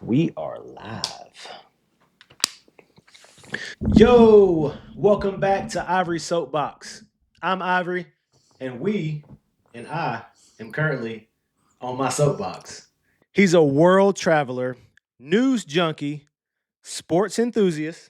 We are live. Yo, welcome back to Ivory Soapbox. I'm Ivory, and I am currently on my soapbox. He's a world traveler, news junkie, sports enthusiast,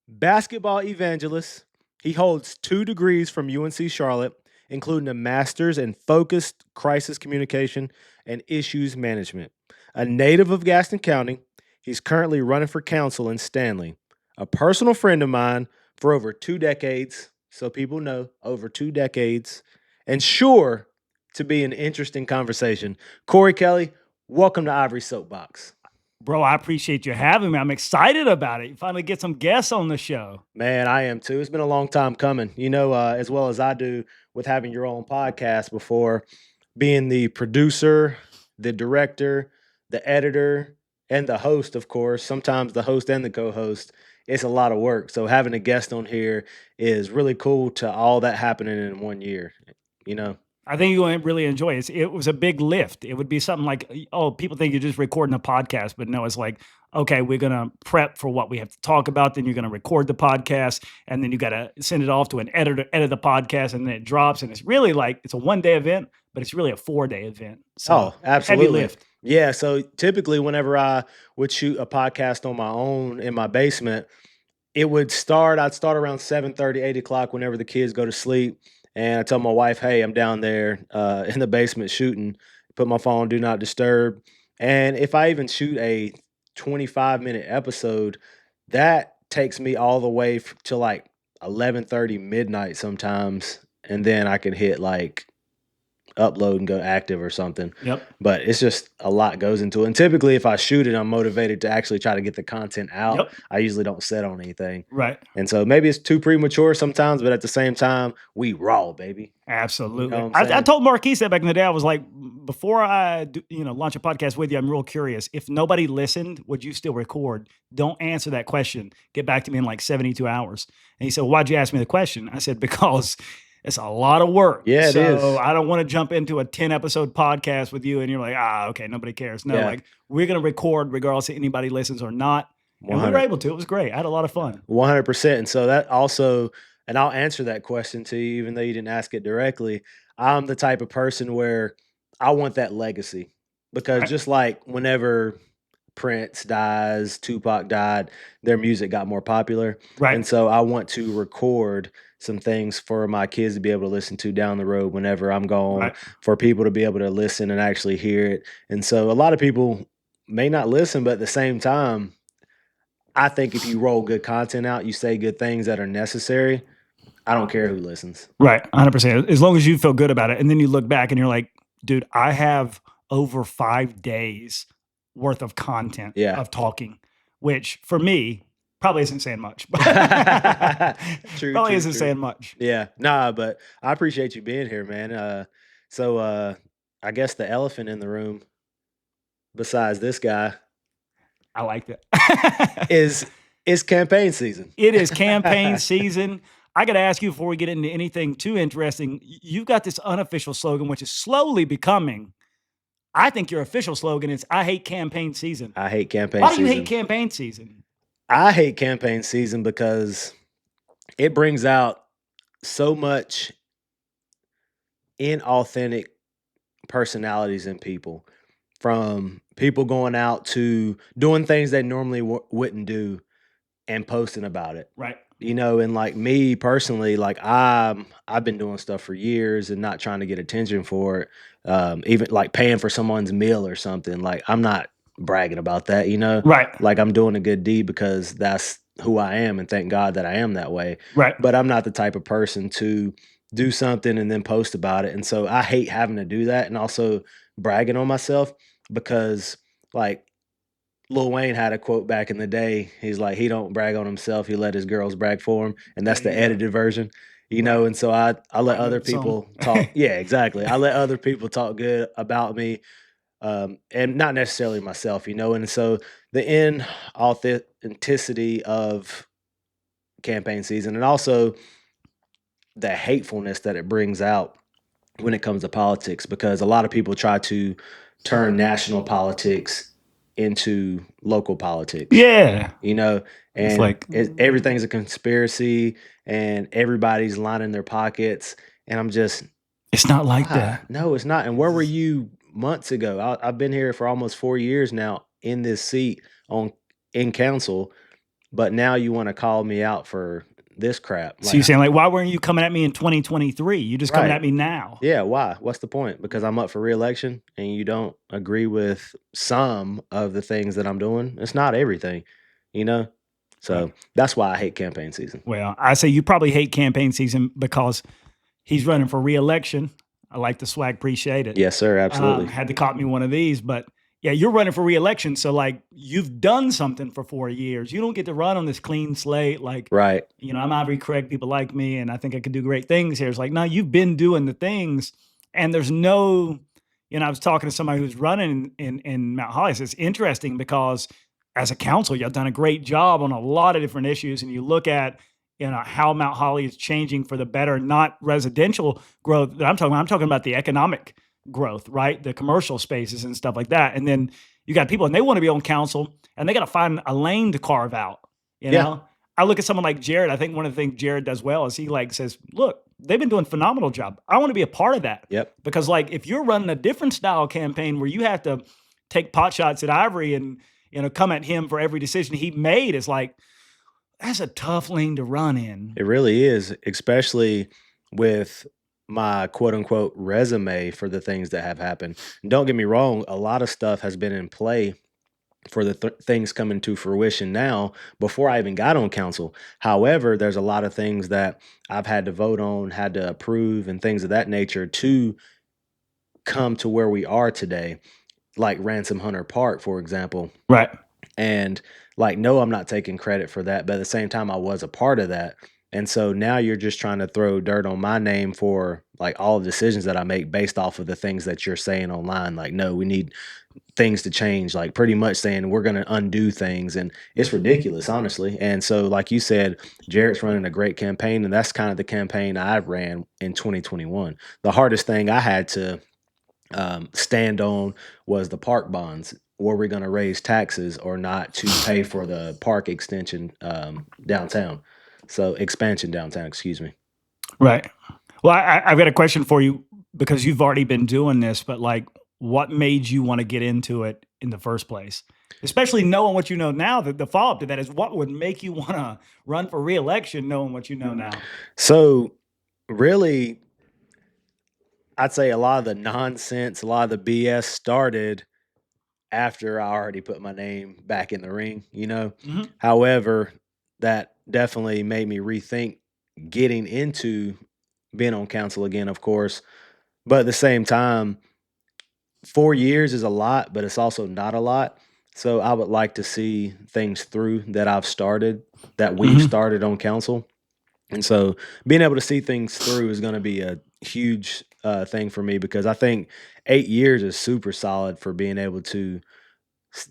basketball evangelist. He holds 2 degrees from UNC Charlotte, including a master's in focused crisis communication and issues management. A native of Gaston County, he's currently running for council in Stanley. A personal friend of mine for over 2 decades, so people know, over 2 decades, and sure to be an interesting conversation. Corey Kelly, welcome to Ivory Soapbox. Bro, I appreciate you having me. I'm excited about it. You finally get some guests on the show. Man, I am too. It's been a long time coming, as well as I do with having your own podcast before, being the producer, the director, the editor, and the host, of course. Sometimes the host and the co host. It's a lot of work. So having a guest on here is really cool to all that happening in 1 year, you know? I think you'll really enjoy it. It was a big lift. It would be something like, oh, people think you're just recording a podcast, but no, it's like, okay, we're going to prep for what we have to talk about. Then you're going to record the podcast, and then you got to send it off to an editor, edit the podcast, and then it drops. And it's really like, it's a 1 day event, but it's really a 4 day event. So Oh, absolutely. heavy lift. Yeah. So typically, whenever I would shoot a podcast on my own in my basement, I'd start around 7:30, 8 o'clock whenever the kids go to sleep. And I tell my wife, hey, I'm down there in the basement shooting, put my phone on do not disturb. And if I even shoot a 25-minute episode, that takes me all the way to like 11:30 midnight sometimes. And then I can hit like upload and go active or something. Yep. But it's just a lot goes into it. And typically, if I shoot it, I'm motivated to actually try to get the content out. Yep. I usually don't set on anything. Right. And so maybe it's too premature sometimes, but at the same time, we raw, baby. Absolutely. what I'm I saying? told Marquise that back in the day. I was like, before I launch a podcast with you, I'm real curious. If nobody listened, would you still record? Don't answer that question. Get back to me in like 72 hours. And he said, well, why'd you ask me the question? I said, because it's a lot of work. Yeah, it is. So I don't want to jump into a 10-episode podcast with you and you're like, okay, nobody cares. No, Yeah. like we're going to record regardless if anybody listens or not. And we 100. were able to. It was great. I had a lot of fun. 100%. And so that also, and I'll answer that question to you, even though you didn't ask it directly. I'm the type of person where I want that legacy because Right. just like whenever Prince dies, Tupac died, their music got more popular. Right. And so I want to record some things for my kids to be able to listen to down the road whenever I'm gone, Right. for people to be able to listen and actually hear it. And so a lot of people may not listen, but at the same time, I think if you roll good content out, you say good things that are necessary, I don't care who listens. Right, 100%. As long as you feel good about it, and then you look back and you're like, "Dude, I have over 5 days worth of content Yeah. of talking," which for me probably isn't saying much. True, Probably true, isn't true. saying much. Yeah, nah, but I appreciate you being here, man. So I guess the elephant in the room, besides this guy, I like that. is campaign season. It is campaign season. I got to ask you before we get into anything too interesting. You've got this unofficial slogan, which is slowly becoming. I think your official slogan is "I hate campaign season." I hate campaign Why do season. you hate campaign season? I hate campaign season because it brings out so much inauthentic personalities in people, from people going out to doing things they normally wouldn't do and posting about it. Right. And like me personally, like I've been doing stuff for years and not trying to get attention for it. Even like paying for someone's meal or something. Like I'm not bragging about that, Right. Like I'm doing a good deed because that's who I am, and thank God that I am that way. Right. But I'm not the type of person to do something and then post about it. And so I hate having to do that and also bragging on myself because like Lil Wayne had a quote back in the day. He's like, he don't brag on himself. He let his girls brag for him. And that's There the you go. edited version, And so I let I know other the song. people talk. Yeah, exactly. I let other people talk good about me, and not necessarily myself, And so the inauthenticity of campaign season, and also the hatefulness that it brings out when it comes to politics, because a lot of people try to turn national politics into local politics, Yeah. you know, It's and like, everything's a conspiracy and everybody's lining their pockets. And I'm just, it's not like why? that. No, it's not. And where were you months ago? I've been here for almost 4 years now in this seat on in council, but now you want to call me out for this crap. So you're saying like, why weren't you coming at me in 2023? You just coming Right. at me now. Yeah, why? What's the point? Because I'm up for reelection and you don't agree with some of the things that I'm doing. It's not everything, you know? Right. So that's why I hate campaign season. Well, I say you probably hate campaign season because he's running for reelection. I like the swag, appreciate it. Yes, sir. Absolutely. Had to caught me one of these, but yeah, you're running for reelection. So like you've done something for 4 years. You don't get to run on this clean slate. Like, Right. I'm Ivory Craig. People like me, and I think I could do great things here. It's like, no, you've been doing the things, and there's no, I was talking to somebody who's running in Mount Holly. So it's interesting because as a council, you've done a great job on a lot of different issues, and you look at how Mount Holly is changing for the better, not residential growth that I'm talking about. I'm talking about the economic growth, right? The commercial spaces and stuff like that. And then you got people and they want to be on council and they got to find a lane to carve out, you Yeah. know? I look at someone like Jared. I think one of the things Jared does well is he like says, look, they've been doing a phenomenal job. I want to be a part of that. Yep. Because like if you're running a different style campaign where you have to take pot shots at Ivory and come at him for every decision he made, is like, that's a tough lane to run in. It really is, especially with my quote unquote resume for the things that have happened. And don't get me wrong, a lot of stuff has been in play for the things coming to fruition now before I even got on council. However, there's a lot of things that I've had to vote on, had to approve, and things of that nature to come to where we are today, like Ransom Hunter Park, for example. Right. And like, no, I'm not taking credit for that, but at the same time, I was a part of that. And so now you're just trying to throw dirt on my name for like all the decisions that I make based off of the things that you're saying online. Like, no, we need things to change, like pretty much saying we're going to undo things. And it's ridiculous, honestly. And so, like you said, Jarrett's running a great campaign. And that's kind of the campaign I ran in 2021. The hardest thing I had to stand on was the park bonds. Were we going to raise taxes or not to pay for the park extension downtown? So expansion downtown, excuse me. Right. Well, I've got a question for you because you've already been doing this, but like, what made you want to get into it in the first place? Especially knowing what you know now, that the follow up to that is what would make you want to run for reelection, knowing what you know now. So really, I'd say a lot of the nonsense, a lot of the BS started after I already put my name back in the ring, you know? Hmm. However, that definitely made me rethink getting into being on council again, of course. But at the same time, 4 years is a lot, but it's also not a lot. So I would like to see things through that I've started, that we've Hmm. started on council. And so being able to see things through is going to be a huge thing for me because I think 8 years is super solid for being able to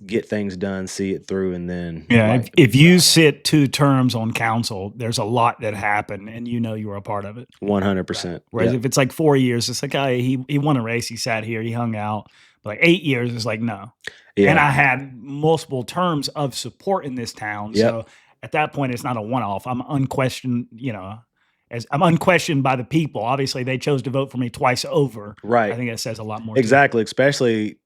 get things done, see it through, and then Yeah. like If you sit 2 terms on council, there's a lot that happened and you were a part of it. 100%. Whereas Yeah. if it's like 4 years, it's like, he won a race, he sat here, he hung out. But like 8 years is like, no. And Yeah. I had multiple terms of support in this town. Yep. So at that point, it's not a one off. I'm unquestioned, as I'm unquestioned by the people. Obviously, they chose to vote for me twice over. I Right. think that says a lot more. Exactly. Especially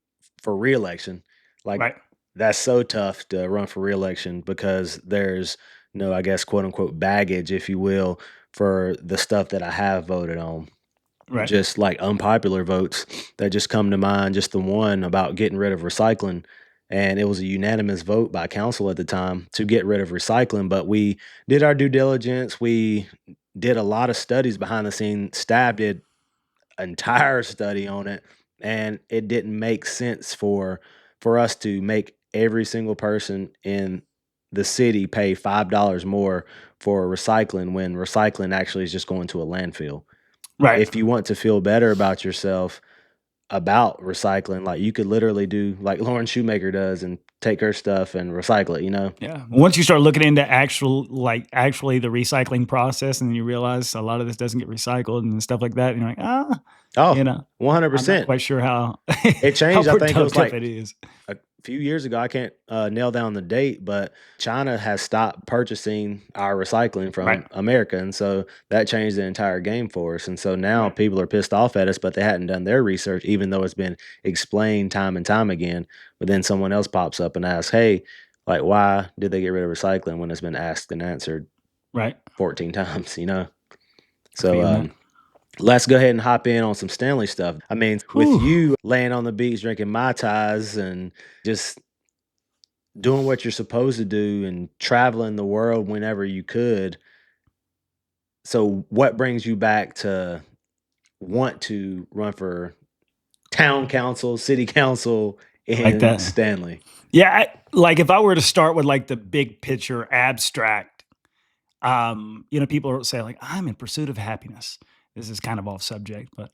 for reelection. Like Right. that's so tough to run for reelection because there's no, I guess, quote unquote baggage, if you will, for the stuff that I have voted on. Right. Just like unpopular votes that just come to mind, just the one about getting rid of recycling. And it was a unanimous vote by council at the time to get rid of recycling. But we did our due diligence. We did a lot of studies behind the scenes. Staff did an entire study on it. And it didn't make sense for us to make every single person in the city pay $5 more for recycling when recycling actually is just going to a landfill. Right. If you want to feel better about yourself about recycling, like you could literally do like Lauren Shoemaker does and take her stuff and recycle it, you know? Yeah. Once you start looking into actually the recycling process and you realize a lot of this doesn't get recycled and stuff like that, and you're like, Oh, I'm not 100%. quite sure how It how changed. I think it was productive like it is. few years ago, I can't nail down the date, but China has stopped purchasing our recycling Right. from America. And so that changed the entire game for us. And so now Right. people are pissed off at us, but they hadn't done their research, even though it's been explained time and time again. But then someone else pops up and asks, hey, like, why did they get rid of recycling when it's been asked and answered Right. 14 times, you know? I So, feel that. let's go ahead and hop in on some Stanley stuff. I mean, with Whew. you laying on the beach drinking Mai Tais and just doing what you're supposed to do and traveling the world whenever you could. So, what brings you back to want to run for town council, city council I like in that. Stanley? Yeah, like if I were to start with like the big picture abstract, people say like, I'm in pursuit of happiness. This is kind of off subject, but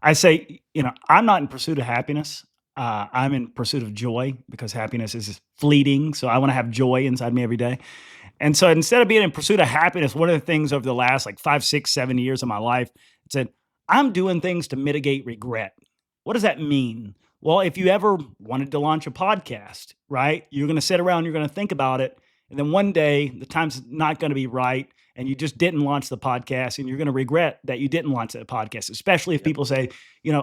I say, I'm not in pursuit of happiness. I'm in pursuit of joy because happiness is fleeting. So I want to have joy inside me every day. And so instead of being in pursuit of happiness, one of the things over the last like 5, 6, 7 years of my life, it said, I'm doing things to mitigate regret. What does that mean? Well, if you ever wanted to launch a podcast, right, you're going to sit around, you're going to think about it. And then one day the time's not going to be right. And you just didn't launch the podcast and you're going to regret that you didn't launch that podcast, especially if Yep. people say,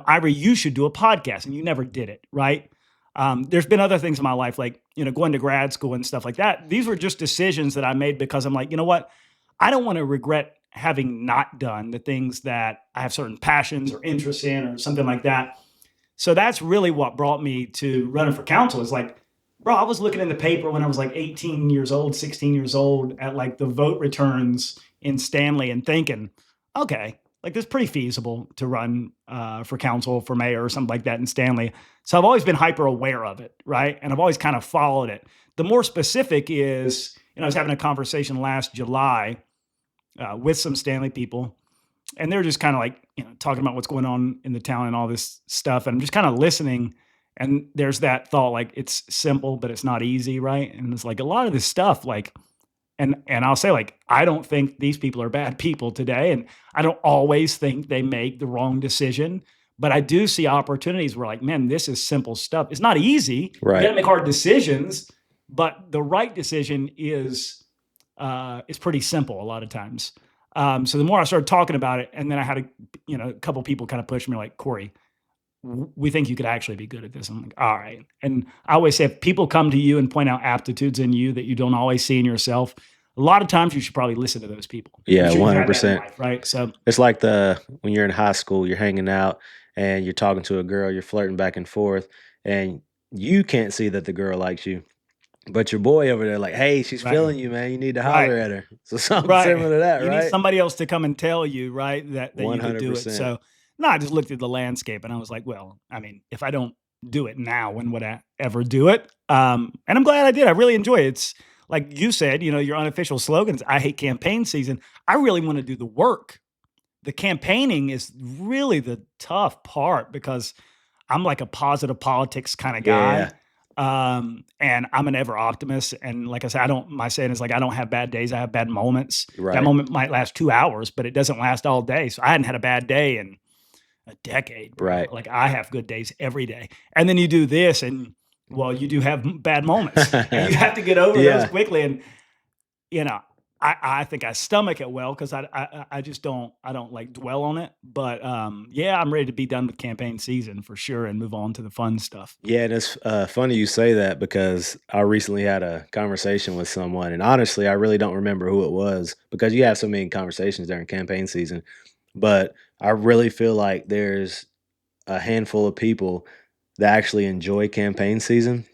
Ivory, you should do a podcast and you never did it. Right. There's been other things in my life, like, going to grad school and stuff like that. These were just decisions that I made because I'm like, you know what? I don't want to regret having not done the things that I have certain passions or interests in or something like that. So that's really what brought me to running for council is like, bro, I was looking in the paper when I was like 18 years old, 16 years old at like the vote returns in Stanley and thinking, okay, like this is pretty feasible to run for council, for mayor or something like that in Stanley. So I've always been hyper aware of it, right? And I've always kind of followed it. The more specific is, I was having a conversation last July with some Stanley people, and they're just kind of like, talking about what's going on in the town and all this stuff. And I'm just kind of listening. And there's that thought, like, it's simple, but it's not easy, right? And it's like a lot of this stuff, like, and I'll say, like, I don't think these people are bad people today. And I don't always think they make the wrong decision. But I do see opportunities where, like, man, this is simple stuff. It's not easy. You got Right. to make hard decisions, but the right decision is pretty simple a lot of times. So the more I started talking about it, and then I had a couple people kind of push me like, Corey, we think you could actually be good at this. I'm like, all right. And I always say, if people come to you and point out aptitudes in you that you don't always see in yourself, a lot of times you should probably listen to those people. I'm Yeah, sure you've had that in 100%. life, right? So, It's like when you're in high school, you're hanging out and you're talking to a girl, you're flirting back and forth, and you can't see that the girl likes you. But your boy over there, like, hey, she's right, feeling you, man. You need to right, holler at her. So something right. similar to that, You need right? somebody else to come and tell you, right, that you could do it. 100%. So, no, I just looked at the landscape and I was like, well, I mean, if I don't do it now, when would I ever do it? And I'm glad I did. I really enjoy it. It's like you said, your unofficial slogans, I hate campaign season. I really want to do the work. The campaigning is really the tough part because I'm like a positive politics kind of Yeah, guy. And I'm an ever optimist. And like I said, my saying is like, I don't have bad days. I have bad moments. That right, moment might last 2 hours, but it doesn't last all day. So I hadn't had a bad day in a decade, bro. right. Like I have good days every day. And then you do this and well, you do have bad moments and you have to get over those Yeah. quickly. And you know, I think I stomach it well because I just don't like dwell on it. But yeah, I'm ready to be done with campaign season for sure and move on to the fun stuff. Yeah, and it's funny you say that because I recently had a conversation with someone, and honestly, I really don't remember who it was because you have so many conversations during campaign season. But I really feel like there's a handful of people that actually enjoy campaign season.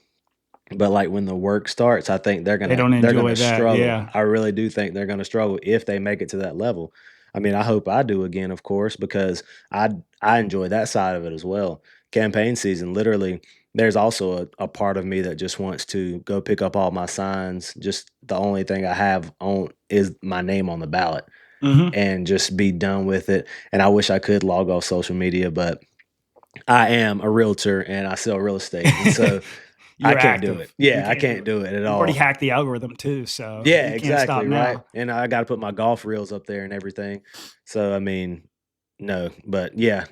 But like when the work starts, I think they're They gonna don't they're gonna enjoy that. struggle. Yeah. I really do think they're gonna struggle if they make it to that level. I mean, I hope I do again, of course, because I enjoy that side of it as well. Campaign season, literally, there's also a part of me that just wants to go pick up all my signs. Just the only thing I have on is my name on the ballot Hmm. and just be done with it. And I wish I could log off social media, but I am a realtor and I sell real estate. And so I You're can't do it. active. You Yeah, I can't do can't it. do it at You've already all. hacked the algorithm too, so Yeah, you can't stop exactly, right? now. And I gotta put my golf reels up there and everything. So, I mean, no, but yeah,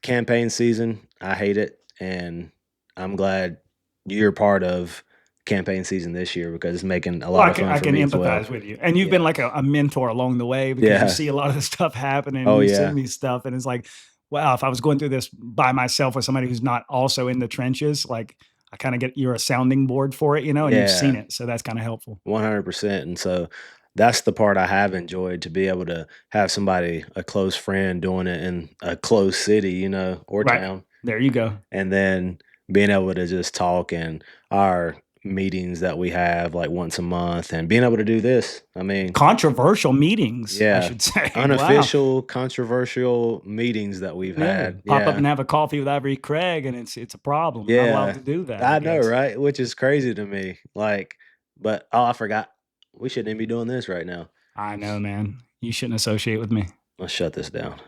campaign season, I hate it, and I'm glad you're part of campaign season this year because it's making a Well, lot of fun I for can me as well. empathize with you, and you've been Yeah. like a mentor along the way because you Yeah. see a lot of the stuff happening, and Oh you send yeah. me stuff, and it's like, wow, if I was going through this by myself with somebody who's not also in the trenches, like I kind of get you're a sounding board for it, you know, and you've seen Yeah. it, so that's kind of helpful. 100%. And so that's the part I have enjoyed, to be able to have somebody, a close friend, doing it in a close city, or Right. town. There you go. And then being able to just talk, and our meetings that we have like once a month, and being able to do this. I mean, Controversial meetings, I yeah, should say. Wow. unofficial, controversial meetings that we've Yeah. had. Pop up Yeah. and have a coffee with Ivory Craig, and it's a problem. Not allowed Yeah. to do that, I I know, guess. right? Which is crazy to me. Like, but oh, I forgot. We shouldn't even be doing this right now. I know, man. You shouldn't associate with me. Let's shut this down.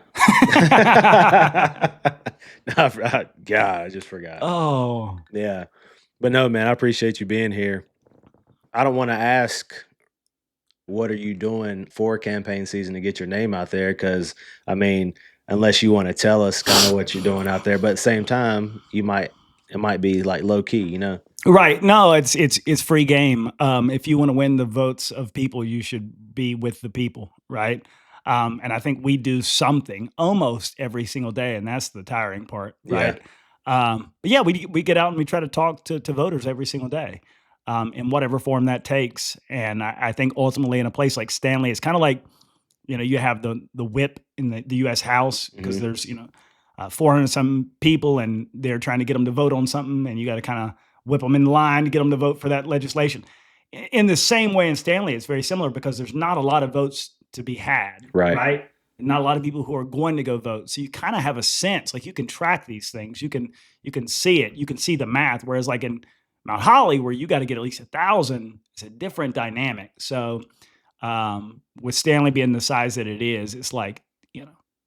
God, I just forgot. Oh. Yeah. But no, man, I appreciate you being here. I don't want to ask, what are you doing for campaign season to get your name out there? Because, I mean, unless you want to tell us kind of what you're doing out there, but at the same time, it might be like low key. Right. No, it's free game. If you want to win the votes of people, you should be with the people, right? And I think we do something almost every single day, and that's the tiring part, Yeah. right? But yeah, we get out and we try to talk to voters every single day, in whatever form that takes. And I think ultimately, in a place like Stanley, it's kind of like, you have the whip in the U.S. House because Hmm. there's 400 some people, and they're trying to get them to vote on something, and you got to kind of whip them in line to get them to vote for that legislation. In the same way in Stanley, it's very similar because there's not a lot of votes to be had, Right. right? Not a lot of people who are going to go vote, so you kind of have a sense, like you can track these things, you can see it, you can see the math. Whereas like in Mount Holly, where you got to get at least 1,000, it's a different dynamic. So with Stanley being the size that it is, it's like,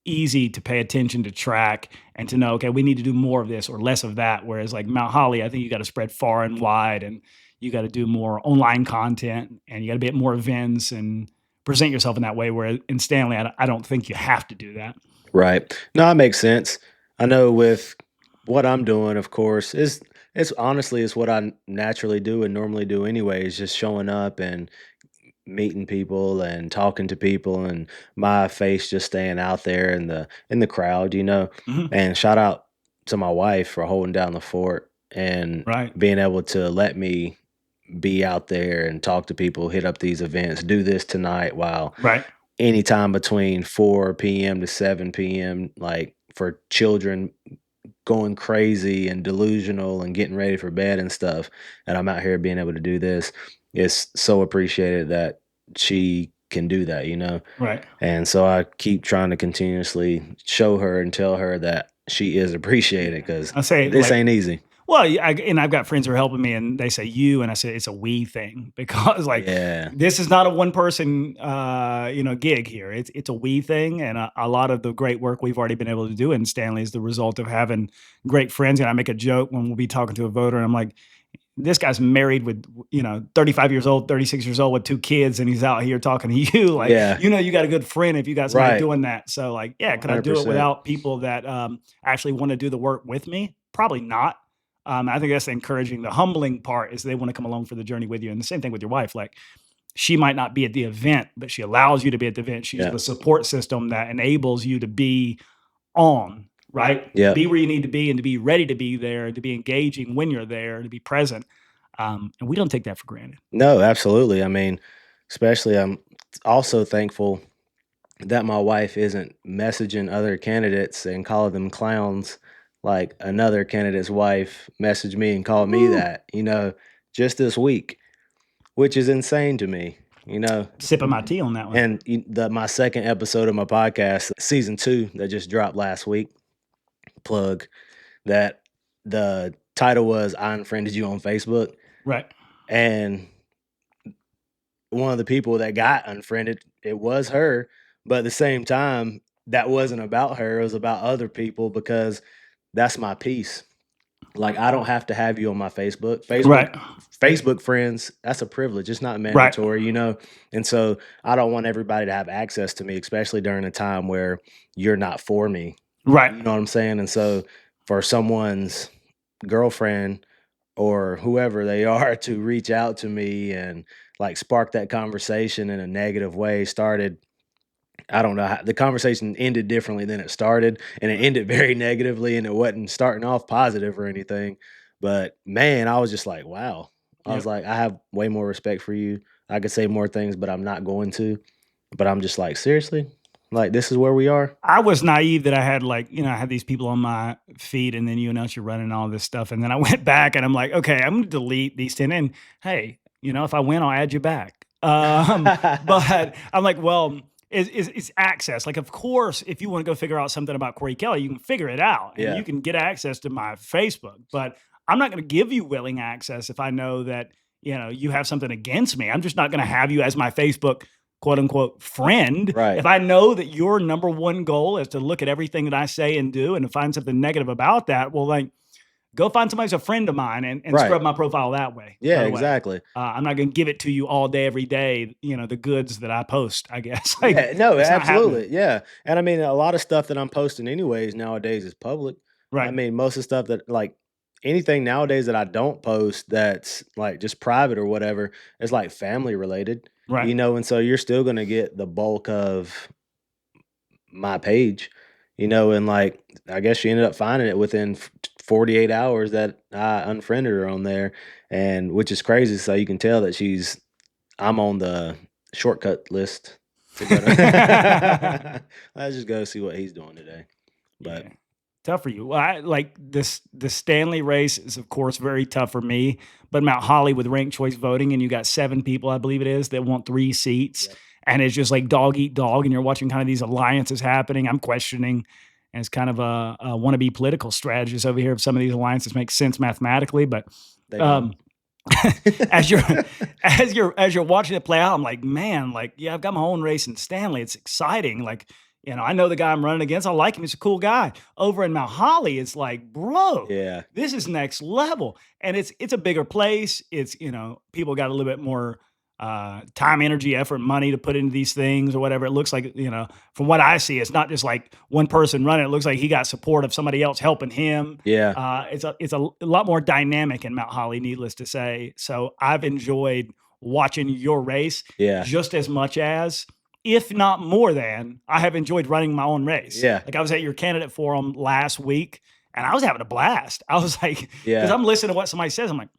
easy to pay attention to track and to know, okay, we need to do more of this or less of that. Whereas like Mount Holly, I think you got to spread far and wide, and you got to do more online content, and you got to be at more events and present yourself in that way. Where in Stanley, I don't think you have to do that. Right. No, that makes sense. I know with what I'm doing, of course, is it's honestly it's what I naturally do and normally do anyways, just showing up and meeting people and talking to people, and my face just staying out there in the crowd. Mhm. And shout out to my wife for holding down the fort and Right. being able to let me be out there and talk to people, hit up these events, do this tonight while Right. anytime between 4 p.m. to 7 p.m., like for children going crazy and delusional and getting ready for bed and stuff. And I'm out here being able to do this. It's so appreciated that she can do that. Right. And so I keep trying to continuously show her and tell her that she is appreciated, Yeah. because I say this like, ain't easy. well, yeah, and I've got friends who are helping me, and they say you, and I say it's a we thing because like Yeah. this is not a one person gig here. It's a we thing, and a lot of the great work we've already been able to do in Stanley is the result of having great friends. And I make a joke when we'll be talking to a voter, and I'm like, this guy's married with 35 years old, 36 years old with two kids, and he's out here talking to you. Like, Yeah. you got a good friend if you got somebody Right. doing that. So like, yeah, could I do it 100%. without people that actually want to do the work with me? Probably not. I think that's the encouraging. The humbling part is they want to come along for the journey with you. And the same thing with your wife. Like, she might not be at the event, but she allows you to be at the event. She's Yeah. the support system that enables you to be on, right? To Yeah. be where you need to be and to be ready to be there, to be engaging when you're there, to be present. And we don't take that for granted. No, absolutely. I mean, especially I'm also thankful that my wife isn't messaging other candidates and calling them clowns, like another candidate's wife messaged me and called me Woo! that, just this week, which is insane to me. Sipping my tea on that one. And my second episode of my podcast, season 2, that just dropped last week, plug that, the title was "I Unfriended You on Facebook," Right. and one of the people that got unfriended, it was her, but at the same time, that wasn't about her, it was about other people, because that's my piece. Like, I don't have to have you on my Facebook. Right. Facebook friends, that's a privilege. It's not Right. mandatory. And so I don't want everybody to have access to me, especially during a time where you're not for me. Right. You know what I'm saying? And so for someone's girlfriend or whoever they are to reach out to me and like spark that conversation in a negative way started. I don't know how the conversation ended differently than it started, and it Right. ended very negatively, and it wasn't starting off positive or anything. But man, I was just like, wow. I was Yep. like, I have way more respect for you. I could say more things, but I'm not going to. But I'm just like, seriously? Like this is where we are? I was naive that I had I had these people on my feed and then you announce you're running all this stuff. And then I went back and I'm like, okay, I'm gonna delete these 10. And hey, if I win, I'll add you back. But I'm like, well, it's access. Like, of course, if you want to go figure out something about Corey Kelly, you can figure it out and Yeah, you can get access to my Facebook. But I'm not going to give you willing access if I know that, you have something against me. I'm just not going to have you as my Facebook quote unquote friend. right. If I know that your number one goal is to look at everything that I say and do and to find something negative about that, well, like go find somebody who's a friend of mine and Right. scrub my profile that way. Yeah, By the way, exactly. I'm not going to give it to you all day, every day. The goods that I post, I guess, like Yeah, no, it's not happening. absolutely. Yeah. And I mean, a lot of stuff that I'm posting anyways nowadays is public. I Right. mean, most of the stuff that like anything nowadays that I don't post that's like just private or whatever is like family related, Right. and so you're still going to get the bulk of my page, and like I guess she ended up finding it within 48 hours that I unfriended her on there, and which is crazy. So you can tell that I'm on the shortcut list to go to. Let's just go see what he's doing today. But Yeah. Tough for you. Well, I like this. The Stanley race is, of course, very tough for me. But Mount Holly with ranked choice voting, and you got 7 people, I believe it is, that want 3 seats, yep, and it's just like dog eat dog, and you're watching kind of these alliances happening. I'm questioning, and it's kind of a wannabe political strategist over here. If some of these alliances make sense mathematically, but they don't. um, as you're as you're watching it play out, I'm like, man, like, yeah, I've got my own race in Stanley. It's exciting. Like, I know the guy I'm running against. I like him. He's a cool guy. Over in Mount Holly, it's like, bro, Yeah, this is next level. And it's a bigger place. It's, people got a little bit more time, energy, effort, money to put into these things or whatever. It looks like, from what I see, it's not just like one person running. It looks like he got support of somebody else helping him. yeah, It's a lot more dynamic in Mount Holly, needless to say. So I've enjoyed watching your race yeah, just as much as, if not more than, I have enjoyed running my own race. yeah, Like I was at your candidate forum last week and I was having a blast. I was like, because yeah, I'm listening to what somebody says. I'm like,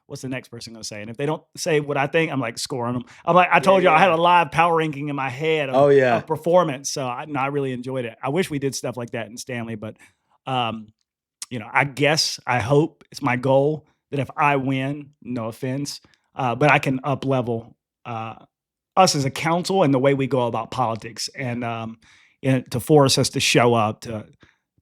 what's the next person going to say? And if they don't say what I think, I'm like scoring them. I'm like, I yeah, told you I had a yeah. live power ranking in my head Oh yeah, of performance. So I really enjoyed it. I wish we did stuff like that in Stanley, but um, I guess I hope it's my goal that if I win, no offense, but I can up level uh, us as a council and the way we go about politics, yeah, and to force us to show up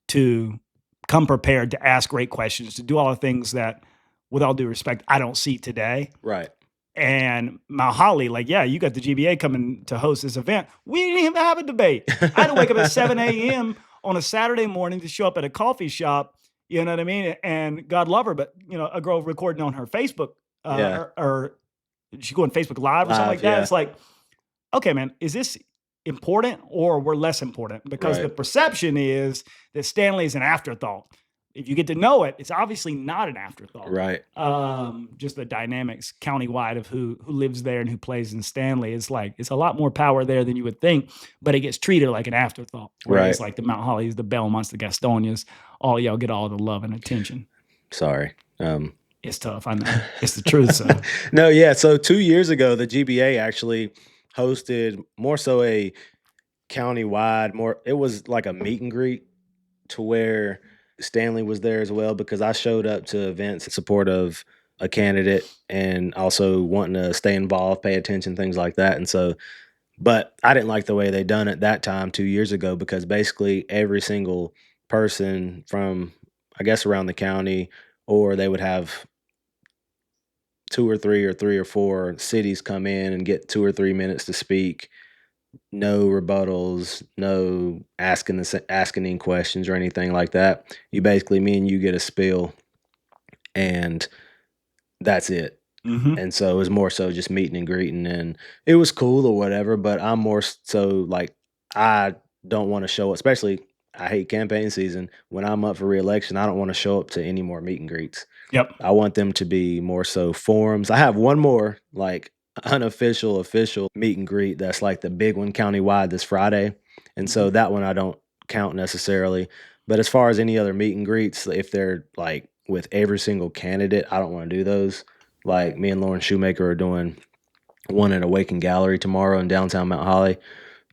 to come prepared to ask great questions, to do all the things that, with all due respect, I don't see today. right. And Mount Holly, like, yeah, you got the GBA coming to host this event. We didn't even have a debate. I had to wake up at 7 a.m. on a Saturday morning to show up at a coffee shop. You know what I mean? And God love her, but a girl recording on her Facebook, Yeah, or she go on Facebook Live or something like live. that. Yeah, It's like, okay, man, is this important or we're less important? Because the right, perception is that Stanley is an afterthought. If you get to know it, it's obviously not an afterthought. right, Just the dynamics countywide of who lives there and who plays in Stanley is like, it's a lot more power there than you would think, but it gets treated like an afterthought. right. Whereas like the Mount Hollies, the Belmonts, the Gastonias, all y'all get all the love and attention. Sorry. It's tough. I know. It's the truth. So No, yeah. So 2 years ago, the GBA actually hosted more so a county-wide, more it was like a meet and greet to where Stanley was there as well because I showed up to events in support of a candidate and also wanting to stay involved, pay attention, things like that. And so, but I didn't like the way they done it that time 2 years ago because basically every single person from, I guess, around the county, or they would have two or three or four cities come in and get 2 or 3 minutes to speak. No rebuttals, no asking any questions or anything like that. You basically, me and you get a spill, and that's it. mhm. And so it was more so just meeting and greeting, and it was cool or whatever. But I'm more so like I don't want to show, especially I hate campaign season. When I'm up for reelection, I don't want to show up to any more meet and greets. Yep. I want them to be more so forums. I have one more like unofficial, official meet and greet that's like the big one countywide this Friday. And so Mhm. that one I don't count necessarily. But as far as any other meet and greets, if they're like with every single candidate, I don't want to do those. Like me and Lauren Shoemaker are doing one at Awaken Gallery tomorrow in downtown Mount Holly.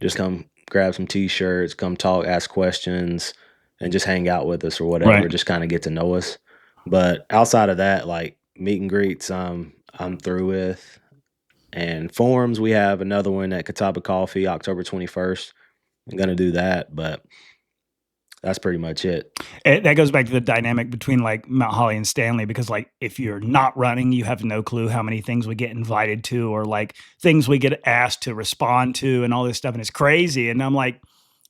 Just come grab some t-shirts, come talk, ask questions, and just hang out with us or whatever. Right. Just kind of get to know us. But outside of that, like meet and greets, I'm through with. And forums, we have another one at Catawba Coffee, October 21st. I'm gonna do that, but that's pretty much it. That goes back to the dynamic between like Mount Holly and Stanley because like if you're not running, you have no clue how many things we get invited to or like things we get asked to respond to and all this stuff. And it's crazy. And I'm like,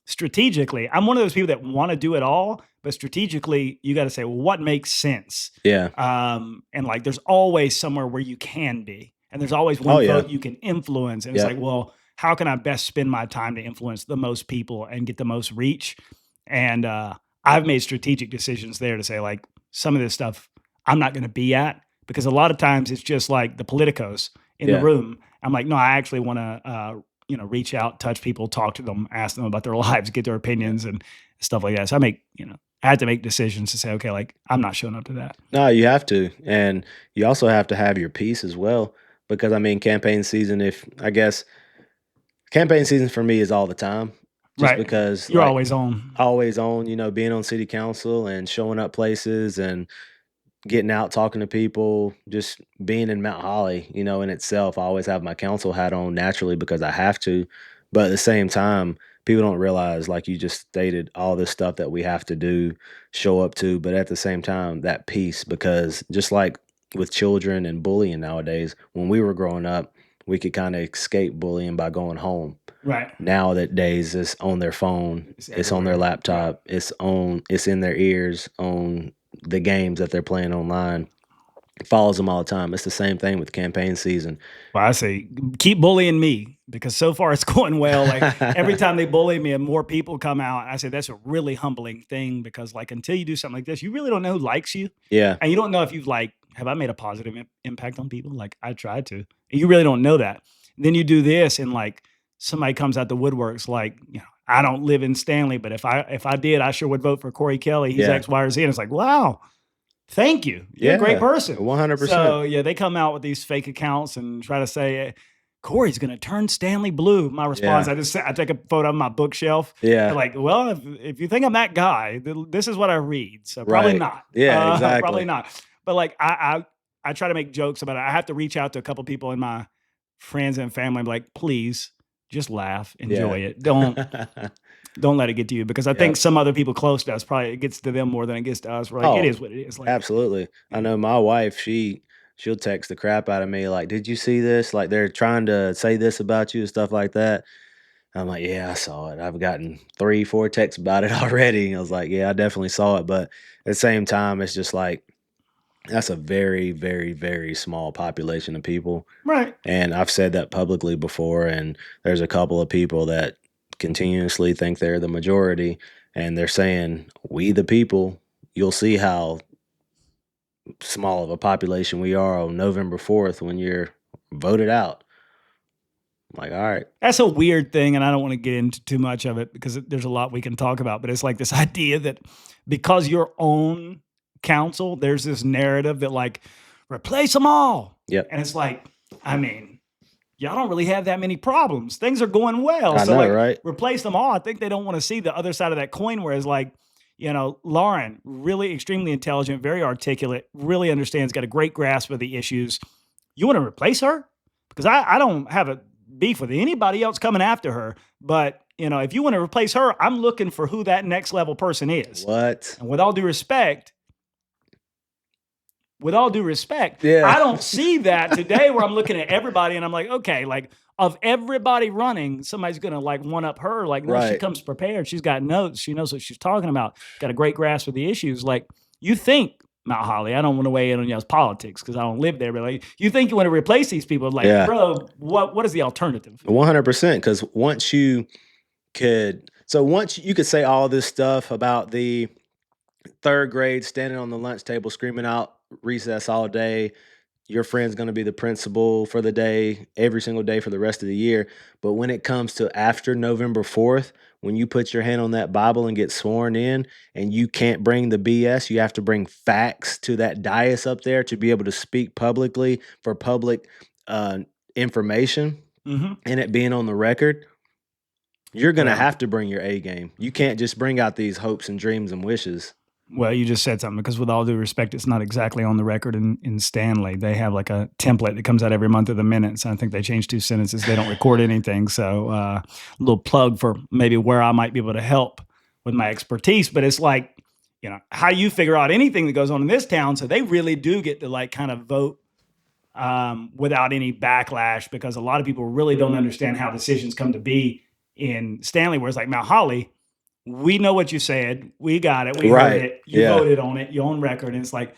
strategically, I'm one of those people that want to do it all, but strategically, you got to say, well, what makes sense? Yeah. And like there's always somewhere where you can be. And there's always Oh one yeah. vote you can influence. And it's Yep. like, well, how can I best spend my time to influence the most people and get the most reach? And I've made strategic decisions there to say, like, some of this stuff I'm not going to be at because a lot of times it's just like the politicos in the Yeah. room. I'm like, no, I actually want to, reach out, touch people, talk to them, ask them about their lives, get their opinions and stuff like that. So I had to make decisions to say, okay, like, I'm not showing up to that. No, you have to. And you also have to have your piece as well. Because I mean campaign season, if I guess campaign season for me is all the time. Just Right. because You're like always on. always on, being on city council and showing up places and getting out talking to people, just being in Mount Holly, in itself. I always have my council hat on naturally because I have to. But at the same time, people don't realize, like you just stated, all this stuff that we have to do, show up to. But at the same time, that piece, because just like with children and bullying nowadays, when we were growing up, we could kind of escape bullying by going home. Right. Nowadays, it's on their phone, It's it's on their everywhere. Yeah. laptop, it's in their ears, on the games that they're playing online. It follows them all the time. It's the same thing with campaign season. Well, I say keep bullying me because so far it's going well. Like every time they bully me and more people come out, I say that's a really humbling thing because like until you do something like this, you really don't know who likes you. Yeah, And you don't know if you've like, have I made a positive impact on people? Like I tried to. You really don't know that. Then you do this and like somebody comes out the woodworks like, I don't live in Stanley, but if I did, I sure would vote for Corey Kelly. He's yeah, X, Y, or Z. And it's like, wow, thank you. You're a great yeah, person. 100%. So yeah, they come out with these fake accounts and try to say Corey's going to turn Stanley blue. My response, Yeah, I take a photo of my bookshelf. They're yeah, like, well, if you think I'm that guy, this is what I read. So probably right. not. Yeah, Probably exactly. not. But like I try to make jokes about it. I have to reach out to a couple people in my friends and family. I'm like, please just laugh, Yeah. enjoy it. Don't let it get to you because I think Yep. some other people close to us probably it gets to them more than it gets to us. We're like, it Oh, is what it is. Like, absolutely. I yeah. know my wife, she'll text the crap out of me like, "Did you see this? Like they're trying to say this about you and stuff like that." I'm like, "Yeah, I saw it. I've gotten 3, 4 texts about it already." I was like, "Yeah, I definitely saw it." But at the same time, it's just like that's a very, very, very small population of people. Right. And I've said that publicly before, and there's a couple of people that continuously think they're the majority, and they're saying, "We the people." You'll see how small of a population we are on November 4th when you're voted out. I'm like, all right. That's a weird thing, and I don't want to get into too much of it because there's a lot we can talk about. But it's like this idea that because your own council, there's this narrative that like replace them all, Yep. and it's like, I mean, y'all don't really have that many problems. Things are going well, I so know, like right? replace them all. I think they don't want to see the other side of that coin, whereas like. Lauren, really extremely intelligent, very articulate, really understands, got a great grasp of the issues. You want to replace her? Because I don't have a beef with anybody else coming after her. But, if you want to replace her, I'm looking for who that next level person is. What? And with all due respect, Yeah. I don't see that today where I'm looking at everybody and I'm like, okay, like of everybody running, somebody's gonna like one up her. Like, no, she Right. comes prepared. She's got notes. She knows what she's talking about. Got a great grasp of the issues. Like, you think Mount Holly, I don't want to weigh in on y'all's politics because I don't live there, but like you think you want to replace these people, like, Yeah. bro, what is the alternative? 100%. Because once you could, So once you could say all this stuff about the third grade standing on the lunch table screaming out recess all day, your friend's going to be the principal for the day, every single day for the rest of the year. But when it comes to after November 4th, when you put your hand on that Bible and get sworn in, and you can't bring the BS, you have to bring facts to that dais up there to be able to speak publicly for public uh, information Hmm. and it being on the record. You're going to Well, have to bring your A game. You can't just bring out these hopes and dreams and wishes. well, you just said something because, with all due respect, it's not exactly on the record in Stanley. They have like a template that comes out every month of the minutes. I think they changed 2 sentences. They don't record anything. So, a little plug for maybe where I might be able to help with my expertise. But it's like, how you figure out anything that goes on in this town. So they really do get to like kind of vote without any backlash, because a lot of people really don't understand how decisions come to be in Stanley, where it's like Mount Holly. We know what you said. We got it. We heard Right. it. You Yeah. voted on it. You're on record. And it's like,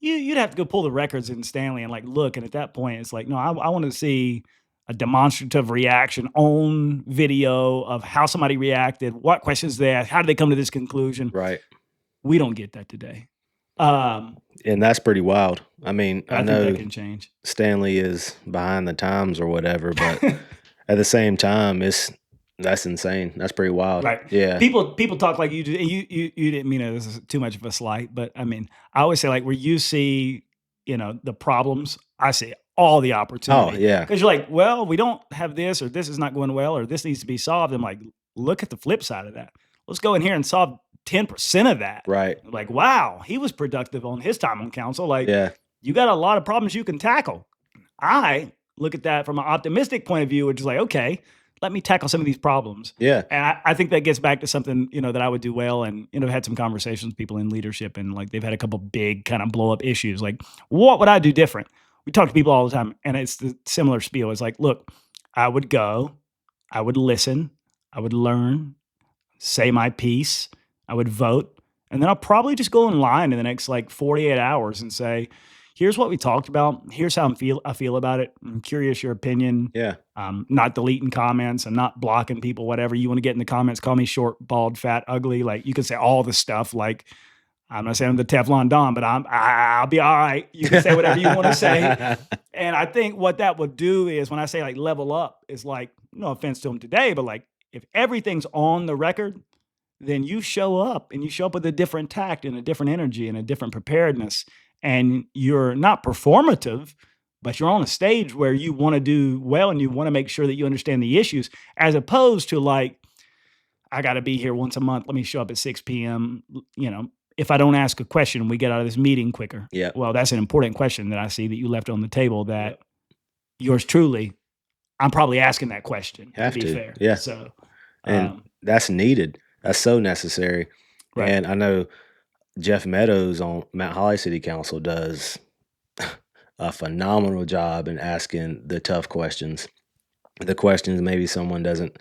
you'd have to go pull the records in Stanley and like look. And at that point, it's like, no, I want to see a demonstrative reaction on video of how somebody reacted, what questions they asked, how did they come to this conclusion. Right. We don't get that today. Um, And that's pretty wild. I mean, I I think know that can change. Stanley is behind the times or whatever, but at the same time, that's insane. That's pretty wild. Right. Yeah. People talk like you do. You didn't mean it as too much of a slight, but I mean, I always say like where you see, the problems, I see all the Oh, opportunity. yeah. Because you're like, well, we don't have this, or this is not going well, or this needs to be solved. I'm like, look at the flip side of that. Let's go in here and solve 10% of that. Right. Like, wow, he was productive on his time on council. Like, Yeah. you got a lot of problems you can tackle. I look at that from an optimistic point of view, which is like, okay, let me tackle some of these problems. Yeah. And I think that gets back to something, that I would do well. And, I've had some conversations with people in leadership, and like they've had a couple big kind of blow up issues. Like, what would I do different? We talk to people all the time, and it's the similar spiel. It's like, look, I would go, I would listen, I would learn, say my piece, I would vote, and then I'll probably just go in line in the next like 48 hours and say, here's what we talked about. Here's how I feel about it. I'm curious your opinion. Yeah. Not deleting comments. I'm not blocking people. Whatever you want to get in the comments, call me short, bald, fat, ugly. Like, you can say all the stuff. Like, I'm not saying I'm the Teflon Don, but I'll be all right. You can say whatever you want to say. And I think what that would do is, when I say like level up, is like, no offense to them today, but like, if everything's on the record, then you show up with a different tact and a different energy and a different preparedness. And you're not performative, but you're on a stage where you want to do well and you want to make sure that you understand the issues, as opposed to like, I got to be here once a month. Let me show up at 6 p.m. If I don't ask a question, we get out of this meeting quicker. Yeah. Well, that's an important question that I see that you left on the table, that yours truly, I'm probably asking that question, Have to be to. fair. Yeah. So, And that's needed. That's so necessary. Right. And I know Jeff Meadows on Mount Holly City Council does a phenomenal job in asking the tough questions. The questions maybe someone doesn't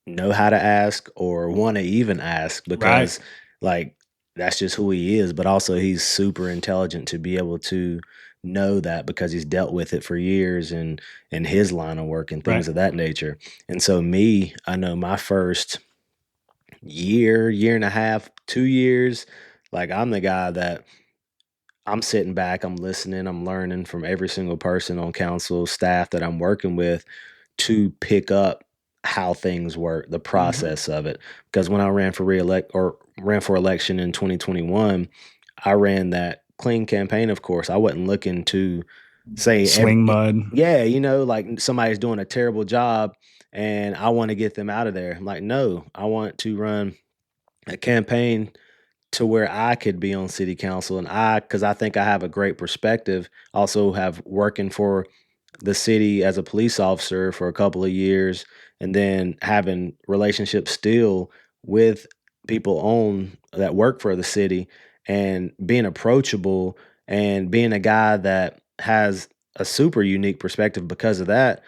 know how to ask or want to even ask, because like that's just who he is. But also he's super intelligent to be able to know that, because he's dealt with it for years and in his line of work and things Right. of that nature. And so I know my first year and a half, 2 years, like I'm the guy that I'm sitting back, I'm listening, I'm learning from every single person on council staff that I'm working with to pick up how things work, the process of it. Because when I ran for election in 2021, I ran that clean campaign. Of course, I wasn't looking to say Swing mud. yeah, like somebody's doing a terrible job and I want to get them out of there. I'm like, no, I want to run a campaign to where I could be on city council, and because I think I have a great perspective, also have working for the city as a police officer for a couple of years, and then having relationships still with people on that work for the city, and being approachable and being a guy that has a super unique perspective because of that,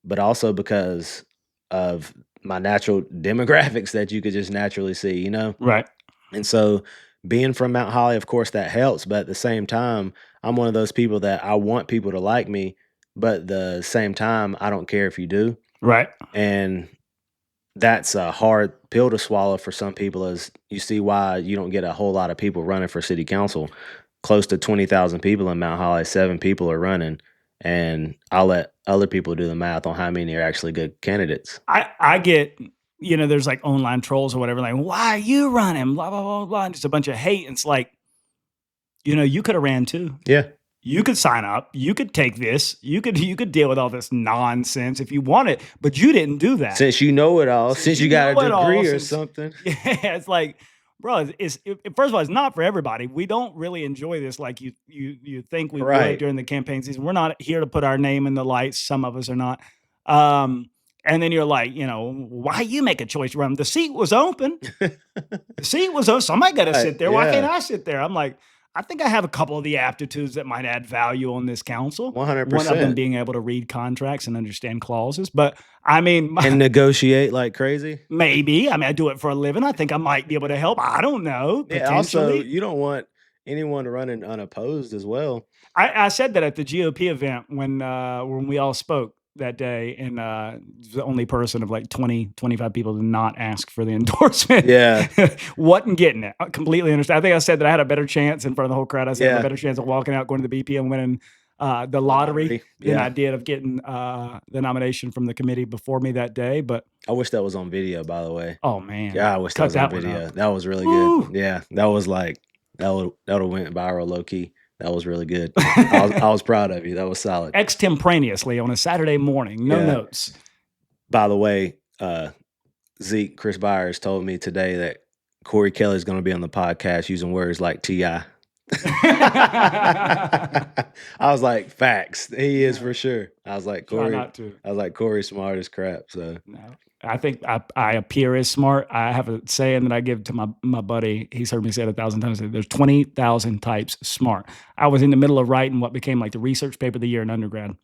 but also because of my natural demographics that you could just naturally see. Right. And so being from Mount Holly, of course, that helps. But at the same time, I'm one of those people that I want people to like me, but at the same time, I don't care if you do. Right. And that's a hard pill to swallow for some people. As you see why you don't get a whole lot of people running for city council. Close to 20,000 people in Mount Holly, 7 people are running, and I'll let other people do the math on how many are actually good candidates. I get, there's like online trolls or whatever, like, why are you running? Blah, blah, blah, blah. And just a bunch of hate. And it's like, you could have ran too. Yeah. You could sign up. You could take this. You could deal with all this nonsense if you wanted, but you didn't do that. Since you know it all, since you got a degree or something. Yeah, it's like, bro, first of all, it's not for everybody. We don't really enjoy this like you think we would during the campaign season. We're not here to put our name in the lights. Some of us are not. And then you're like, why you make a choice to run? The seat was open. The seat was open. Somebody got to sit there. Why can't I sit there? I'm like, I think I have a couple of the aptitudes that might add value on this council. 100%. One of them being able to read contracts and understand clauses. But I mean, and negotiate like crazy. Maybe. I mean, I do it for a living. I think I might be able to help. I don't know. Yeah, also, you don't want anyone running unopposed as well. I said that at the GOP event when we all spoke that day, and the only person of like 20, 25 people to not ask for the endorsement. Yeah. Wasn't getting it. I completely understand. I think I said that I had a better chance in front of the whole crowd. I said I had a better chance of walking out, going to the BP and winning the lottery than I did of getting the nomination from the committee before me that day. But I wish that was on video, by the way. Oh man. Yeah, I wish that was on video. That was really good. Yeah. That was like that would have went viral low key. That was really good. I was proud of you. That was solid. Extemporaneously on a Saturday morning, no notes. By the way, Zeke, Chris Byers told me today that Corey Kelly's going to be on the podcast using words like T.I. I was like, facts. He is for sure. I was like, Corey. Try not to. I was like, Corey's smart as crap. So no. I think I appear as smart. I have a saying that I give to my buddy. He's heard me say it 1,000 times. There's 20,000 types smart. I was in the middle of writing what became like the research paper of the year in undergrad.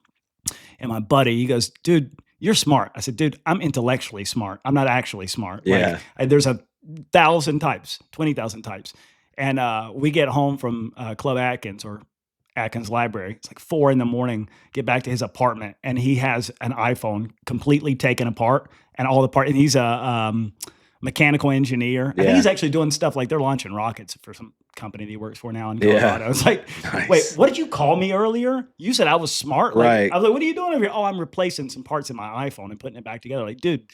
And my buddy, he goes, dude, you're smart. I said, dude, I'm intellectually smart. I'm not actually smart. Yeah. Like, there's 1,000 types, 20,000 types. And we get home from Club Atkins or Atkins Library. It's like 4 a.m, get back to his apartment, and he has an iPhone completely taken apart and all the parts. And he's a mechanical engineer. I think he's actually doing stuff like they're launching rockets for some company that he works for now in Colorado. It's like, nice. Wait, what did you call me earlier? You said I was smart. Like, right. I was like, what are you doing over here? Oh, I'm replacing some parts in my iPhone and putting it back together. Like, dude,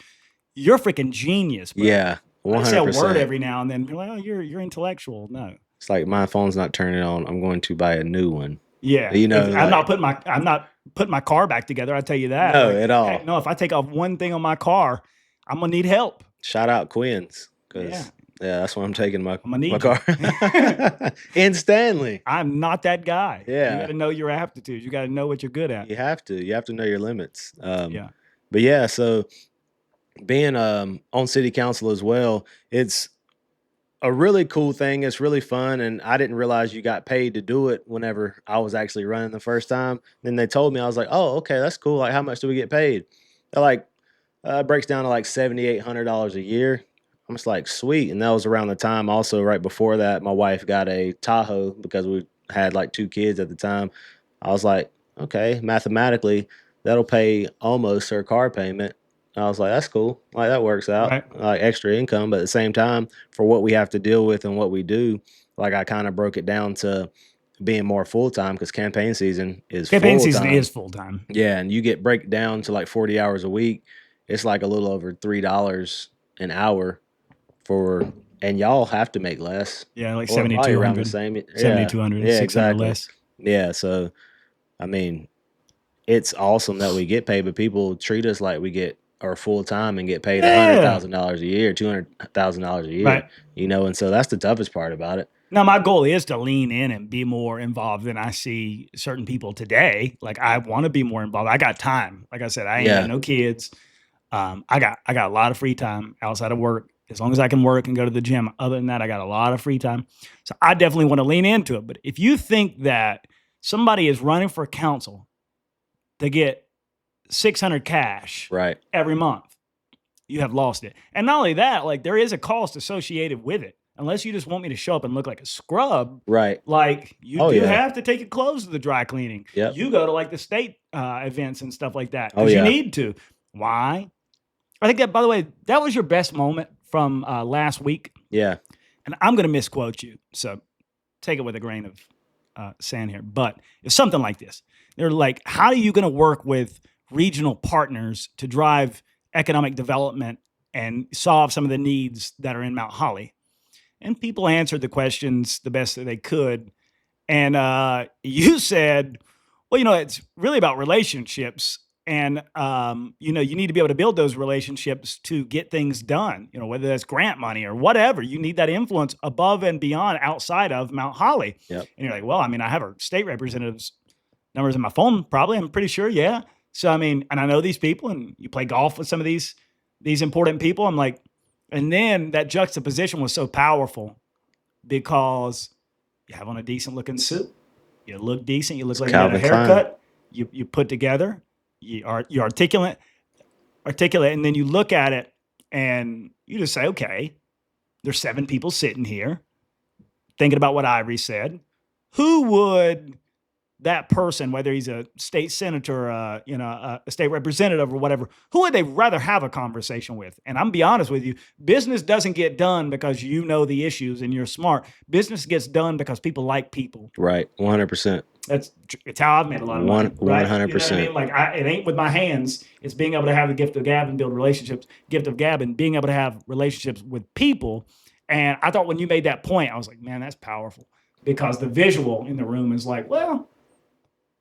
you're a freaking genius, bro. Yeah, 100%. I say a word every now and then. You're like, oh, you're intellectual. No. It's like my phone's not turning on. I'm going to buy a new one. Yeah, I'm not putting my car back together. I tell you that. No, at all. Heck, no, if I take off one thing on my car, I'm gonna need help. Shout out Quinn's, because that's why I'm taking my car. You. And Stanley. I'm not that guy. Yeah, you got to know your aptitudes. You got to know what you're good at. You have to know your limits. But yeah, so being on city council as well, it's a really cool thing. It's really fun, and I didn't realize you got paid to do it whenever I was actually running the first time. Then they told me, I was like, oh, okay, that's cool. Like, how much do we get paid? They're like, it breaks down to like $7,800 a year. I'm just like, sweet. And that was around the time also right before that, my wife got a Tahoe because we had like 2 kids at the time. I was like, okay, mathematically, that'll pay almost her car payment. I was like, that's cool. Like, that works out. Right. Like, extra income. But at the same time, for what we have to deal with and what we do, like, I kind of broke it down to being more full-time, because campaign season is full-time. Campaign season is full-time. Yeah, and you break down to like 40 hours a week. It's like a little over $3 an hour and y'all have to make less. Yeah, like 7,200. Around the same. 7,200, yeah, 600 exactly. less. Yeah, so, I mean, it's awesome that we get paid, but people treat us like we are full-time and get paid $100,000 a year, $200,000 a year, right. And so that's the toughest part about it. Now, my goal is to lean in and be more involved than I see certain people today. Like, I want to be more involved. I got time. Like I said, I ain't got no kids. I got a lot of free time outside of work, as long as I can work and go to the gym. Other than that, I got a lot of free time. So I definitely want to lean into it. But if you think that somebody is running for council to get $600 cash every month, you have lost it. And not only that, like, there is a cost associated with it. Unless you just want me to show up and look like a scrub, right? Like, you have to take your clothes to the dry cleaning. Yep. You go to like the state events and stuff like that because you need to. Why? I think that, by the way, that was your best moment from last week. Yeah. And I'm going to misquote you. So take it with a grain of sand here. But it's something like this. They're like, how are you going to work with regional partners to drive economic development and solve some of the needs that are in Mount Holly? And people answered the questions the best that they could. And you said, well, it's really about relationships. And, you need to be able to build those relationships to get things done, whether that's grant money or whatever. You need that influence above and beyond outside of Mount Holly. Yep. And you're like, well, I mean, I have our state representatives' numbers in my phone, probably. I'm pretty sure. Yeah. So, I mean, and I know these people, and you play golf with some of these important people. I'm like, and then that juxtaposition was so powerful because you have on a decent looking suit, you look decent, you look like Calvin you had a Klein. haircut, you put together, you're articulate, and then you look at it and you just say, okay, there's 7 people sitting here thinking about what Ivory said. Who would that person, whether he's a state senator, a state representative or whatever, who would they rather have a conversation with? And I'm be honest with you, business doesn't get done because you know the issues and you're smart. Business gets done because people like people. Right. 100%. It's how I've made a lot of money. 100%. Right? You know what I mean? Like it ain't with my hands. It's being able to have the gift of gab and build relationships. Gift of gab and being able to have relationships with people. And I thought when you made that point, I was like, man, that's powerful, because the visual in the room is like, well,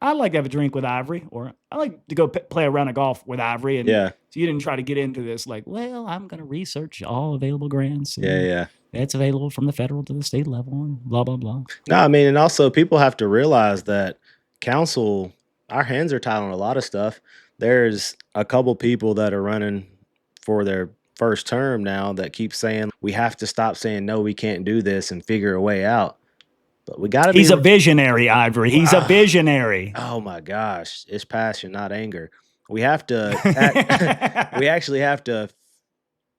I like to have a drink with Ivory, or I like to go play a round of golf with Ivory. And Yeah. So you didn't try to get into this like, well, I'm going to research all available grants. And Yeah. That's available from the federal to the state level and blah, blah, blah. No, I mean, and also people have to realize that council, our hands are tied on a lot of stuff. There's a couple people that are running for their first term now that keep saying we have to stop saying, no, we can't do this and figure a way out. But we got to be. He's a visionary, Ivory. He's a visionary. Oh my gosh. It's passion, not anger. We have to, we actually have to,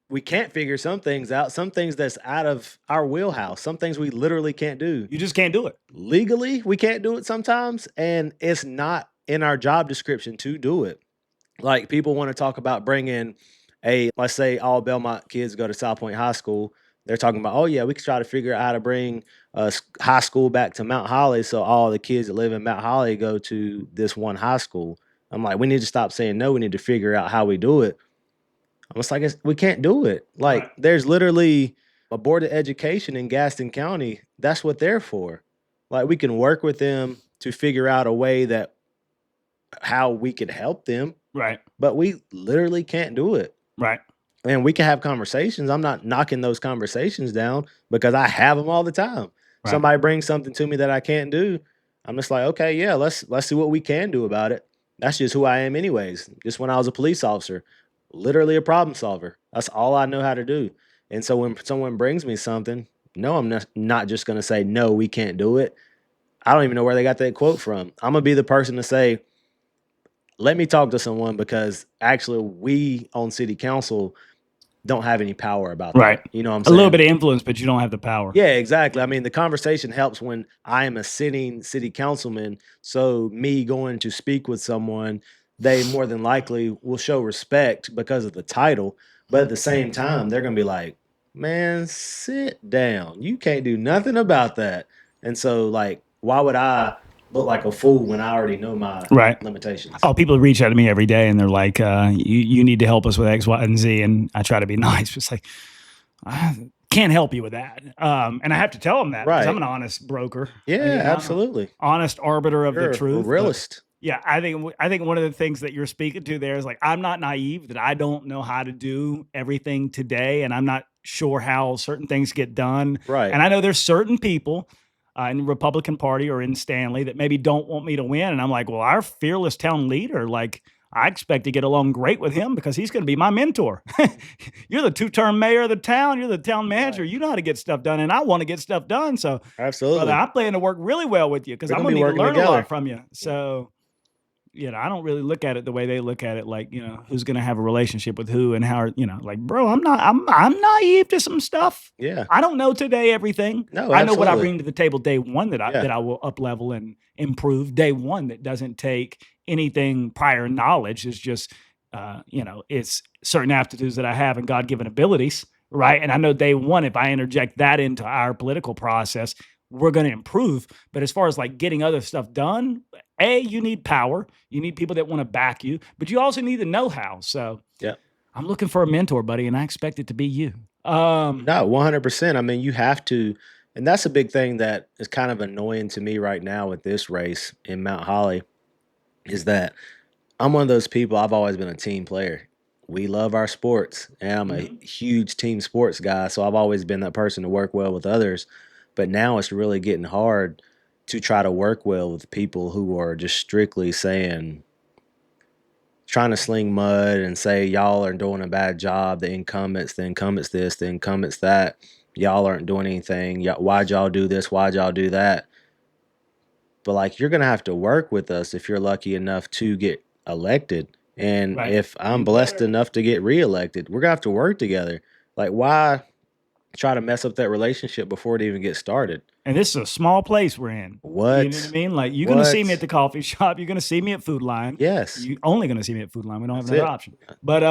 we can't figure some things out. Some things that's out of our wheelhouse. Some things we literally can't do. You just can't do it. Legally, we can't do it sometimes. And it's not in our job description to do it. Like people want to talk about bringing let's say all Belmont kids go to South Point High School. They're talking about, oh yeah, we could try to figure out how to bring high school back to Mount Holly so all the kids that live in Mount Holly go to this one high school. I'm like, we need to stop saying no. We need to figure out how we do it. I'm just like, we can't do it. Like, Right. There's literally a board of education in Gaston County. That's what they're for. Like, we can work with them to figure out a way that how we could help them. Right. But we literally can't do it. Right. And we can have conversations. I'm not knocking those conversations down because I have them all the time. Right. Somebody brings something to me that I can't do. I'm just like, okay, yeah, let's see what we can do about it. That's just who I am anyways. Just when I was a police officer, literally a problem solver. That's all I know how to do. And so when someone brings me something, no, I'm not just going to say, no, we can't do it. I don't even know where they got that quote from. I'm going to be the person to say, let me talk to someone, because actually we on city council don't have any power about that. Right. You know what I'm A saying? little bit of influence, but you don't have the power. Yeah, exactly. I mean, the conversation helps when I am a sitting city councilman. So me going to speak with someone, they more than likely will show respect because of the title. But at the same time, they're going to be like, man, sit down. You can't do nothing about that. And so, like, why would I look like a fool when I already know my Right. limitations? Oh, people reach out to me every day and they're like, you need to help us with X, Y, and Z. And I try to be nice. It's like, I can't help you with that. And I have to tell them that because Right. I'm an honest broker. Yeah, You know, I'm an absolutely. honest arbiter of You're the truth. a but- realist. Yeah, I think one of the things that you're speaking to there is like, I'm not naive that I don't know how to do everything today, and I'm not sure how certain things get done. Right. And I know there's certain people in the Republican Party or in Stanley that maybe don't want me to win, and I'm like, well, our fearless town leader, like, I expect to get along great with him because he's going to be my mentor. You're the 2-term mayor of the town. You're the town manager. Right. You know how to get stuff done, and I want to get stuff done. So, Absolutely. brother, I plan to work really well with you because We're I'm gonna going be to need to working learn a lot together. from you. So, I don't really look at it the way they look at it, like, who's going to have a relationship with who and how, like, bro, I'm naive to some stuff. Yeah. I don't know today everything. No, I know what I absolutely. bring to the table day one that Yeah. that I will up level and improve. Day one that doesn't take anything prior knowledge. Is just it's certain aptitudes that I have and God-given abilities, right? And I know day one, if I interject that into our political process, we're going to improve. But as far as like getting other stuff done, you need power, you need people that want to back you, but you also need the know-how. So Yeah. I'm looking for a mentor, buddy, and I expect it to be you. No, 100%. I mean, you have to, and that's a big thing that is kind of annoying to me right now with this race in Mount Holly is that I'm one of those people, I've always been a team player. We love our sports, and I'm a Mhm. huge team sports guy, so I've always been that person to work well with others. But now it's really getting hard to try to work well with people who are just strictly saying, trying to sling mud and say y'all are doing a bad job. The incumbents this, the incumbents that. Y'all aren't doing anything. Why'd y'all do this? Why'd y'all do that? But like you're gonna have to work with us if you're lucky enough to get elected. And Right. if I'm You blessed better. enough to get reelected, we're gonna have to work together. Like why try to mess up that relationship before it even gets started? And this is a small place we're in. You know what I What? mean? Like you're gonna see me at What? the coffee shop. You're gonna see me at Food Line. Yes. You only gonna see me at Food Line. We don't have That's another it. option. But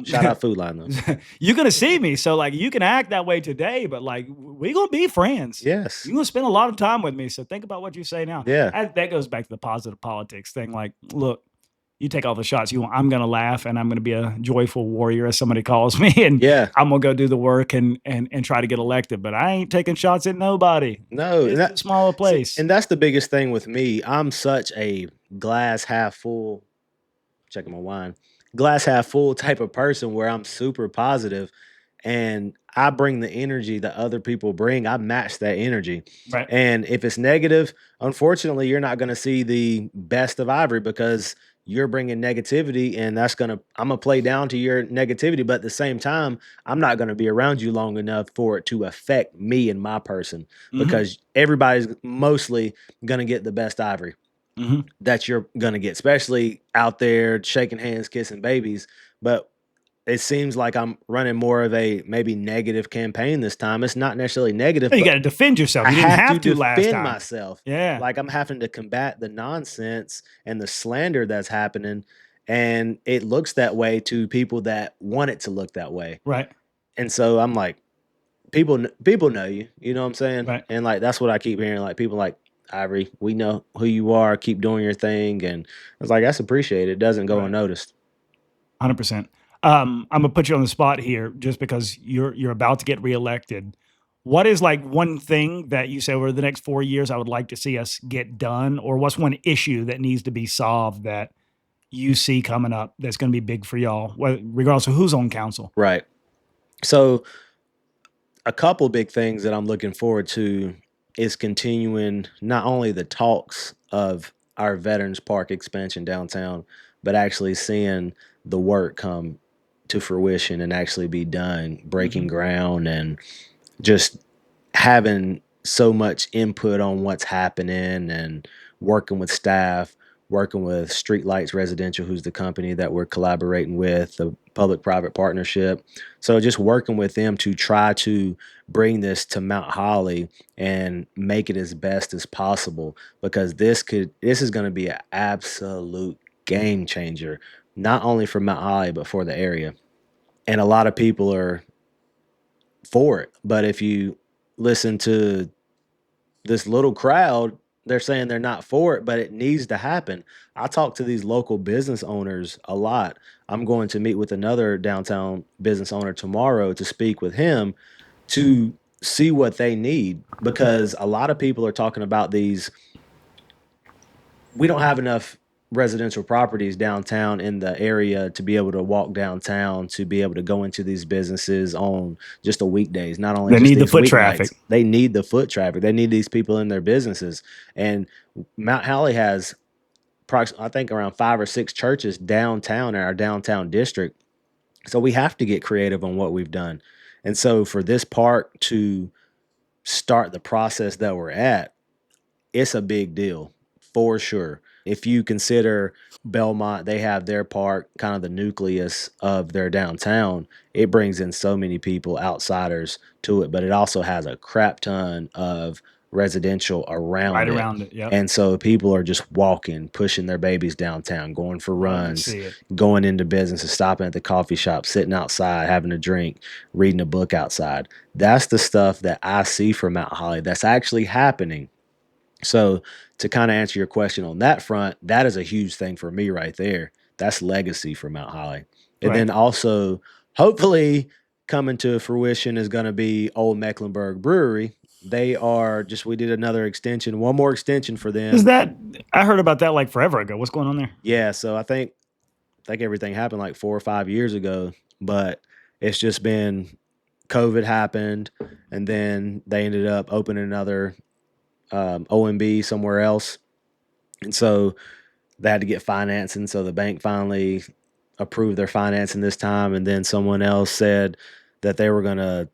Shout out Food Line though. you're gonna see me. So like you can act that way today, but like we gonna be friends. Yes. You're gonna spend a lot of time with me. So think about what you say now. Yeah. That goes back to the positive politics thing. Like, look, you take all the shots you want. I'm gonna laugh and I'm gonna be a joyful warrior, as somebody calls me, and Yeah. I'm gonna go do the work and try to get elected. But I ain't taking shots at nobody. No, It's too small a place. and that's the biggest thing with me. I'm such a glass half full, checking my wine, glass half full type of person where I'm super positive and I bring the energy that other people bring. I match that energy. Right. And if it's negative, unfortunately, you're not going to see the best of Ivory because you're bringing negativity and I'm going to play down to your negativity. But at the same time, I'm not going to be around you long enough for it to affect me and my person Mhm. because everybody's mostly going to get the best Ivory Mhm. that you're gonna get, especially out there shaking hands, kissing babies. But it seems like I'm running more of a maybe negative campaign this time. It's not necessarily negative, You but gotta defend yourself. I You didn't have to have to last defend time. myself. Yeah. Like I'm having to combat the nonsense and the slander that's happening. And it looks that way to people that want it to look that way. Right. And so I'm like, people know you, you know what I'm saying? Right. And like that's what I keep hearing. Like people like Ivory, we know who you are, keep doing your thing. And I was like, that's appreciated. It doesn't go Right. unnoticed. 100%. I'm gonna put you on the spot here just because you're about to get reelected. What is like one thing that you say over the next 4 years I would like to see us get done, or what's one issue that needs to be solved that you see coming up that's gonna be big for y'all, regardless of who's on council? Right. So a couple big things that I'm looking forward to is continuing not only the talks of our Veterans Park expansion downtown, but actually seeing the work come to fruition and actually be done, breaking Mhm. ground and just having so much input on what's happening and working with staff, working with Streetlights Residential, who's the company that we're collaborating with, the public-private partnership. So just working with them to try to bring this to Mount Holly and make it as best as possible because this is going to be an absolute game changer, not only for Mount Holly but for the area. And a lot of people are for it. But if you listen to this little crowd, they're saying they're not for it, but it needs to happen. I talk to these local business owners a lot. I'm going to meet with another downtown business owner tomorrow to speak with him to see what they need because a lot of people are talking about these. We don't have enough residential properties downtown in the area to be able to walk downtown to be able to go into these businesses on just the weekdays, not only They just need the these foot traffic. weeknights. They need the foot traffic. They need these people in their businesses. And Mount Holly has I think around 5 or 6 churches downtown in our downtown district. So we have to get creative on what we've done. And so for this park to start the process that we're at, it's a big deal for sure. If you consider Belmont, they have their park, kind of the nucleus of their downtown. It brings in so many people, outsiders to it, but it also has a crap ton of residential Right around it. around it. Yep. And so people are just walking, pushing their babies downtown, going for Love to runs, see it. going into businesses, stopping at the coffee shop, sitting outside, having a drink, reading a book outside. That's the stuff that I see from Mount Holly that's actually happening. So to kind of answer your question on that front, that is a huge thing for me right there. That's legacy for Mount Holly. And Right. then also, hopefully, coming to fruition is going to be Old Mecklenburg Brewery. They are just, we did another extension, one more extension for Is them. that I heard about that like forever ago. What's going on there? Yeah, so I think everything happened like 4 or 5 years ago, but it's just been COVID happened, and then they ended up opening another OMB somewhere else, and so they had to get financing. So the bank finally approved their financing this time, and then someone else said that they were going to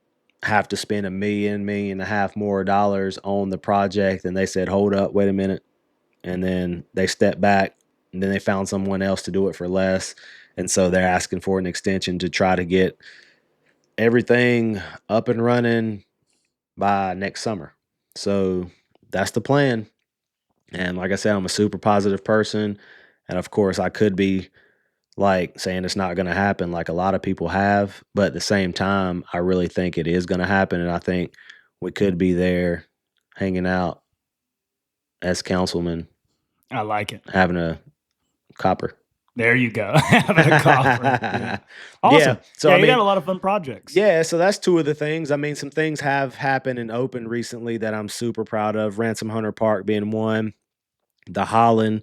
have to spend $1.5 million more dollars on the project, and they said, "Hold up, wait a minute," and then they stepped back, and then they found someone else to do it for less, and so they're asking for an extension to try to get everything up and running by next summer. So that's the plan. And like I said, I'm a super positive person. And of course, I could be like saying it's not going to happen like a lot of people have. But at the same time, I really think it is going to happen. And I think we could be there hanging out as councilmen, I like it. having a copper. There you go. Having a copper. Yeah. Yeah. Awesome. So, Yeah, I you got mean, a lot of fun projects. yeah, so that's two of the things. I mean, some things have happened and opened recently that I'm super proud of. Ransom Hunter Park being one. The Holland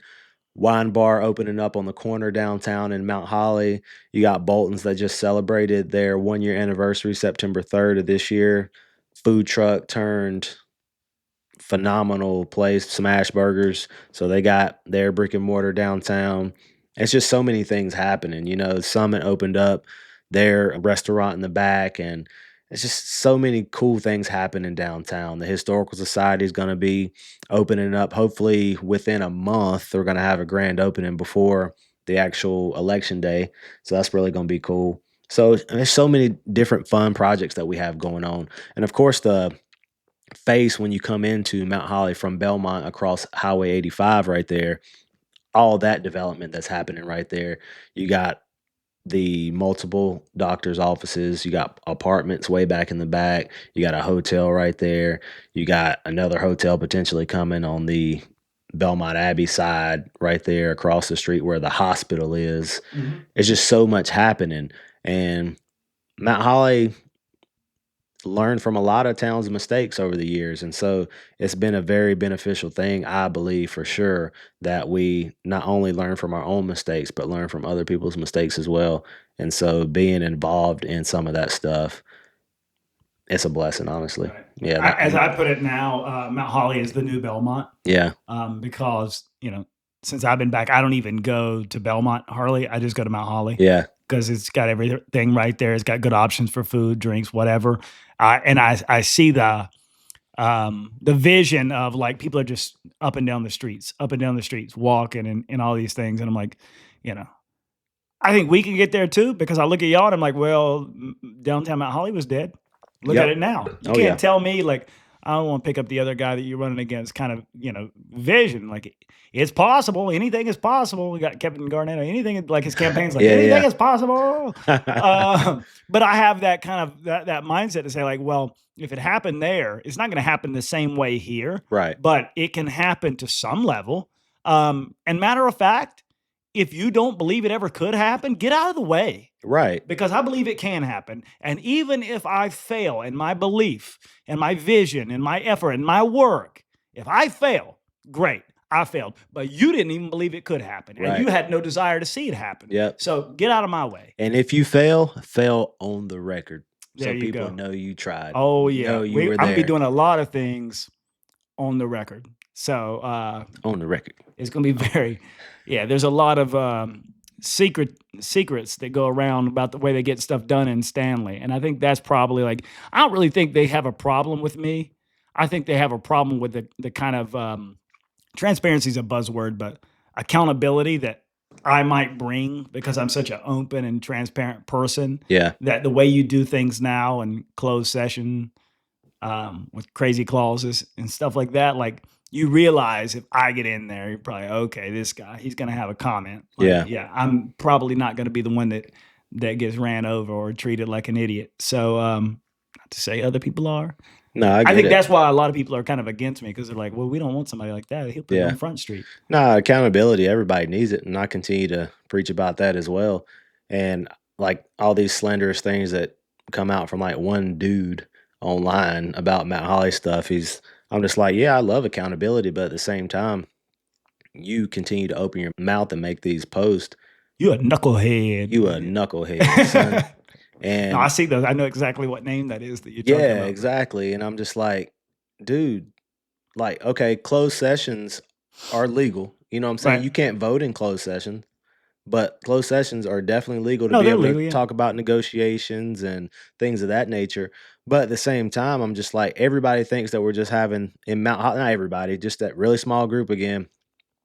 Wine Bar opening up on the corner downtown in Mount Holly. You got Bolton's that just celebrated their 1 year anniversary, September 3rd of this year. Food truck turned phenomenal place, Smash Burgers. So they got their brick and mortar downtown. It's just so many things happening. Summit opened up their restaurant in the back, and it's just so many cool things happening downtown. The Historical Society is going to be opening up hopefully within a month. They're going to have a grand opening before the actual election day. So that's really going to be cool. So there's so many different fun projects that we have going on. And of course, the face when you come into Mount Holly from Belmont across Highway 85 right there, all that development that's happening right there. You got the multiple doctors' offices, you got apartments way back in the back, you got a hotel right there, you got another hotel potentially coming on the Belmont Abbey side right there across the street where the hospital is. Mhm. It's just so much happening. And Mount Holly learned from a lot of towns' mistakes over the years. And so it's been a very beneficial thing, I believe, for sure, that we not only learn from our own mistakes, but learn from other people's mistakes as well. And so being involved in some of that stuff, it's a blessing, honestly. Right. Yeah. As I put it now, Mount Holly is the new Belmont. Yeah. Because since I've been back, I don't even go to Belmont Harley. I just go to Mount Holly Yeah. because it's got everything right there. It's got good options for food, drinks, whatever. And I see the vision of like people are just up and down the streets, walking and all these things. And I'm like, you know, I think we can get there too because I look at y'all and I'm like, well, downtown Mount Holly was dead. Look at Yep. it now. You Oh, can't yeah. tell me like I don't want to pick up the other guy that you're running against kind of, vision. Like it's possible. Anything is possible. We got Kevin Garnett. Anything like his campaign's like Yeah, anything yeah. is possible. But I have that kind of that mindset to say like, well, if it happened there, it's not going to happen the same way here, Right. but it can happen to some level. And matter of fact, if you don't believe it ever could happen, get out of the way Right. because I believe it can happen. And even if I fail in my belief and my vision and my effort and my work, if I fail, great, I failed. But you didn't even believe it could happen. And Right. you had no desire to see it happen. Yep. So get out of my way. And if you fail on the record. There So you people go. know you tried. Oh, yeah. Know you were I'm going to be there. doing a lot of things on the record. So On the record. it's going to be very, there's a lot of secrets that go around about the way they get stuff done in Stanley. And I think that's probably like, I don't really think they have a problem with me. I think they have a problem with the kind of transparency is a buzzword, but accountability that I might bring because I'm such an open and transparent person Yeah. that the way you do things now in closed session, with crazy clauses and stuff like that. Like you realize if I get in there, you're probably okay. This guy, he's gonna have a comment. Like, Yeah. yeah, I'm probably not gonna be the one that gets ran over or treated like an idiot. So, not to say other people are. No, I I get think it. that's why a lot of people are kind of against me because they're like, well, we don't want somebody like that. He'll put it Yeah. on Front Street. No, accountability, everybody needs it. And I continue to preach about that as well. And like all these slanderous things that come out from like one dude online about Mount Holly stuff, I'm just like, yeah, I love accountability, but at the same time, you continue to open your mouth and make these posts, You a knucklehead. you a knucklehead, son. No, I And see those. I know exactly what name that is that you're talking yeah, about. exactly. And I'm just like, dude, like, okay, closed sessions are legal. You know what I'm saying? Right. You can't vote in closed session, but closed sessions are definitely legal to No, be they're able to legal, yeah. talk about negotiations and things of that nature. But at the same time, I'm just like, everybody thinks that we're just having in Mount Holly, not everybody, just that really small group again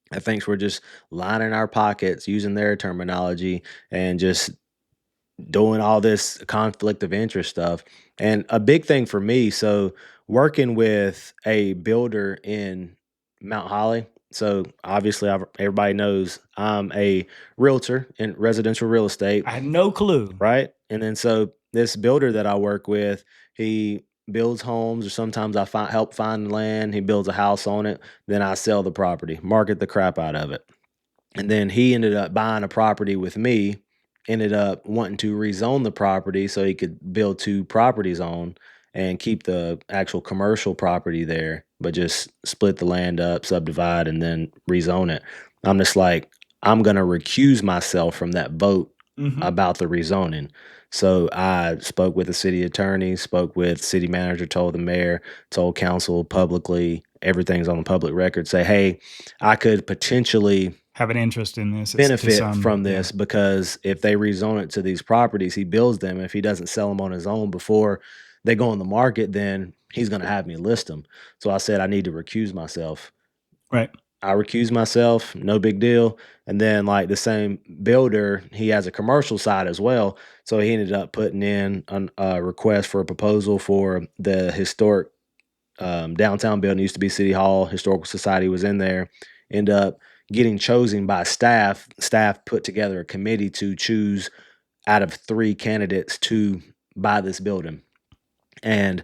that thinks we're just lining our pockets, using their terminology, and just doing all this conflict of interest stuff. And a big thing for me, so working with a builder in Mount Holly. So obviously, everybody knows I'm a realtor in residential real estate, I had no clue. right? And then so this builder that I work with, he builds homes, or sometimes I help find land. He builds a house on it, then I sell the property, market the crap out of it. And then he ended up buying a property with me, ended up wanting to rezone the property so he could build two properties on and keep the actual commercial property there, but just split the land up, subdivide, and then rezone it. I'm just like, I'm going to recuse myself from that vote about the rezoning. So I spoke with the city attorney, spoke with city manager, told the mayor, told council publicly, everything's on the public record, say, hey, I could potentially Have an interest in this. benefit from this because if they rezone it to these properties, he builds them. If he doesn't sell them on his own before they go on the market, then he's going to have me list them. So I said, I need to recuse myself. Right. I recuse myself, no big deal. And then, like the same builder, he has a commercial side as well. So he ended up putting in a request for a proposal for the historic downtown building. Used to be City Hall. Historical Society was in there. End up getting chosen by staff. Staff put together a committee to choose out of 3 candidates to buy this building. And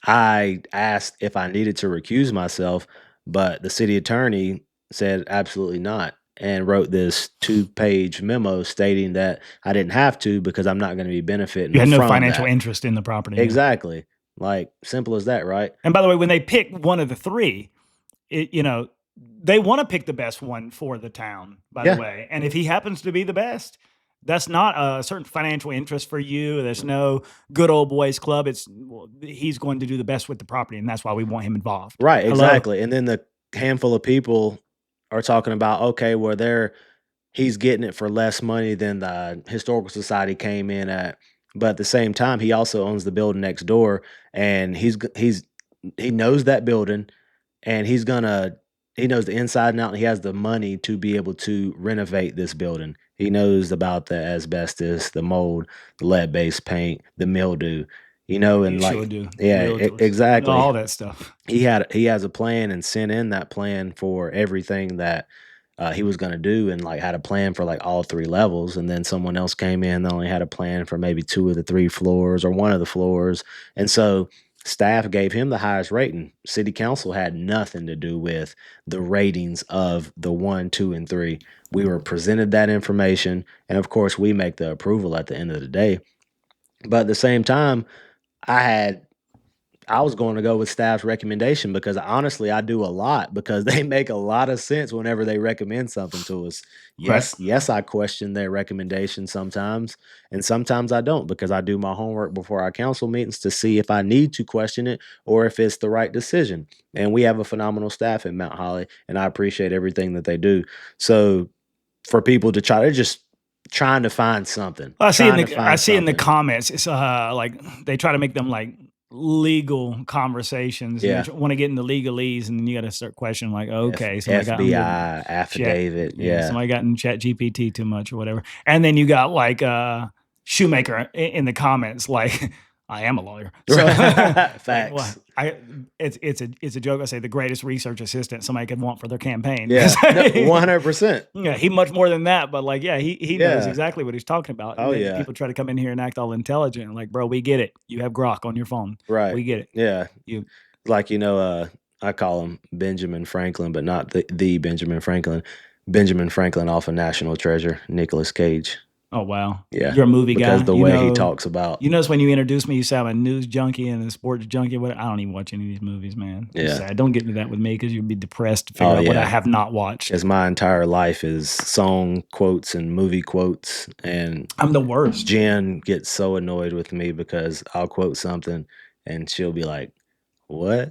I asked if I needed to recuse myself, but the city attorney said absolutely not, and wrote this 2-page memo stating that I didn't have to because I'm not going to be benefiting You had no from financial that. interest in the property. Yeah. Exactly. Like, simple as that, right? And by the way, when they pick one of the 3, they want to pick the best one for the town, by Yeah. the way. And if he happens to be the best, that's not a certain financial interest for you. There's no good old boys club. He's going to do the best with the property, and that's why we want him involved. Right, Hello? exactly. And then the handful of people are talking about, okay, well, he's getting it for less money than the historical society came in at. But at the same time, he also owns the building next door, and he knows that building, and he knows the inside and out, and he has the money to be able to renovate this building. He knows about the asbestos, the mold, the lead-based paint, the mildew, and You like, sure do. yeah, Realtors. exactly. All that stuff. He has a plan and sent in that plan for everything that he was going to do, and like had a plan for like all 3 levels. And then someone else came in that only had a plan for maybe 2 of the 3 floors or 1 of the floors. And so staff gave him the highest rating. City council had nothing to do with the ratings of the 1, 2, and 3. We were presented that information, and of course we make the approval at the end of the day. But at the same time, I was going to go with staff's recommendation because honestly, I do a lot because they make a lot of sense whenever they recommend something to us. Yes, I question their recommendation sometimes, and sometimes I don't because I do my homework before our council meetings to see if I need to question it or if it's the right decision. And we have a phenomenal staff in Mount Holly, and I appreciate everything that they do. So for people to they're just trying to find something. I see in Something. the comments, it's like they try to make them like legal conversations. Yeah. And they want to get into legalese, and then you got to start questioning like, okay, somebody got FBI affidavit. Yeah. somebody got in Chat GPT too much or whatever. And then you got like Shoemaker in the comments, like, I am a lawyer. So Facts. it's a joke. I say the greatest research assistant somebody could want for their campaign. Yeah, no, 100%. Yeah, he much more than that, but like, yeah, he knows Yeah. exactly what he's talking about. Oh, And then yeah. people try to come in here and act all intelligent. And like, bro, we get it. You have Grok on your phone. Right. We get it. Yeah. You Like, I call him Benjamin Franklin, but not the Benjamin Franklin. Benjamin Franklin off of National Treasure, Nicolas Cage. Oh wow. Yeah. You're a movie guy. Because the way he talks about. You notice when you introduce me, you say I'm a news junkie and a sports junkie. What I don't even watch any of these movies, man. Yeah. Sad. Don't get into that with me because you'll be depressed to figure out what I have not watched. Because my entire life is song quotes and movie quotes, and I'm the worst. Jen gets so annoyed with me because I'll quote something and she'll be like, "What?"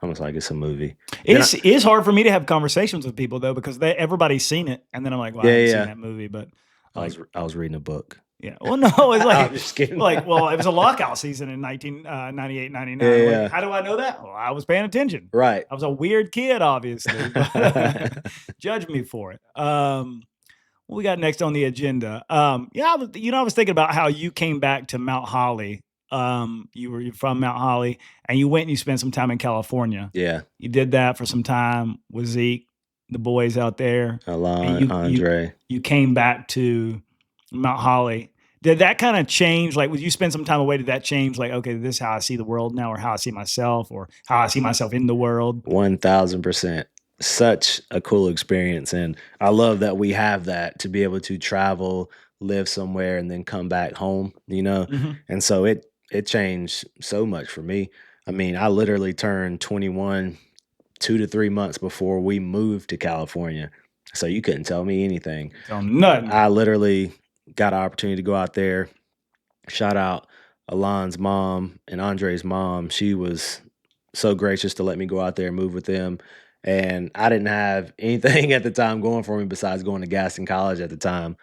I'm just like, "It's a movie." It's hard for me to have conversations with people though because everybody's seen it, and then I'm like, well, I haven't seen that movie, but I was reading a book. Yeah. Well, no, it's like, I'm just kidding. Like, well, it was a lockout season in 1998, 99. Yeah. Like, how do I know that? Well, I was paying attention. Right. I was a weird kid, obviously. Judge me for it. What we got next on the agenda? Yeah, I was thinking about how you came back to Mount Holly. You're from Mount Holly, and you went and you spent some time in California. Yeah. You did that for some time with Zeke, the boys out there. Alon, Andre. You came back to Mount Holly. Did that kind of change? Like, would you spend some time away? Did that change? Like, okay, this is how I see the world now, or how I see myself, or how I see myself in the world? 1000%. Such a cool experience. And I love that we have that to be able to travel, live somewhere, and then come back home, Mm-hmm. And so it changed so much for me. I mean, I literally turned 21 2 to 3 months before we moved to California. So you couldn't tell me anything. Tell nothing. I literally got an opportunity to go out there. Shout out Alon's mom and Andre's mom. She was so gracious to let me go out there and move with them. And I didn't have anything at the time going for me besides going to Gaston College at the time.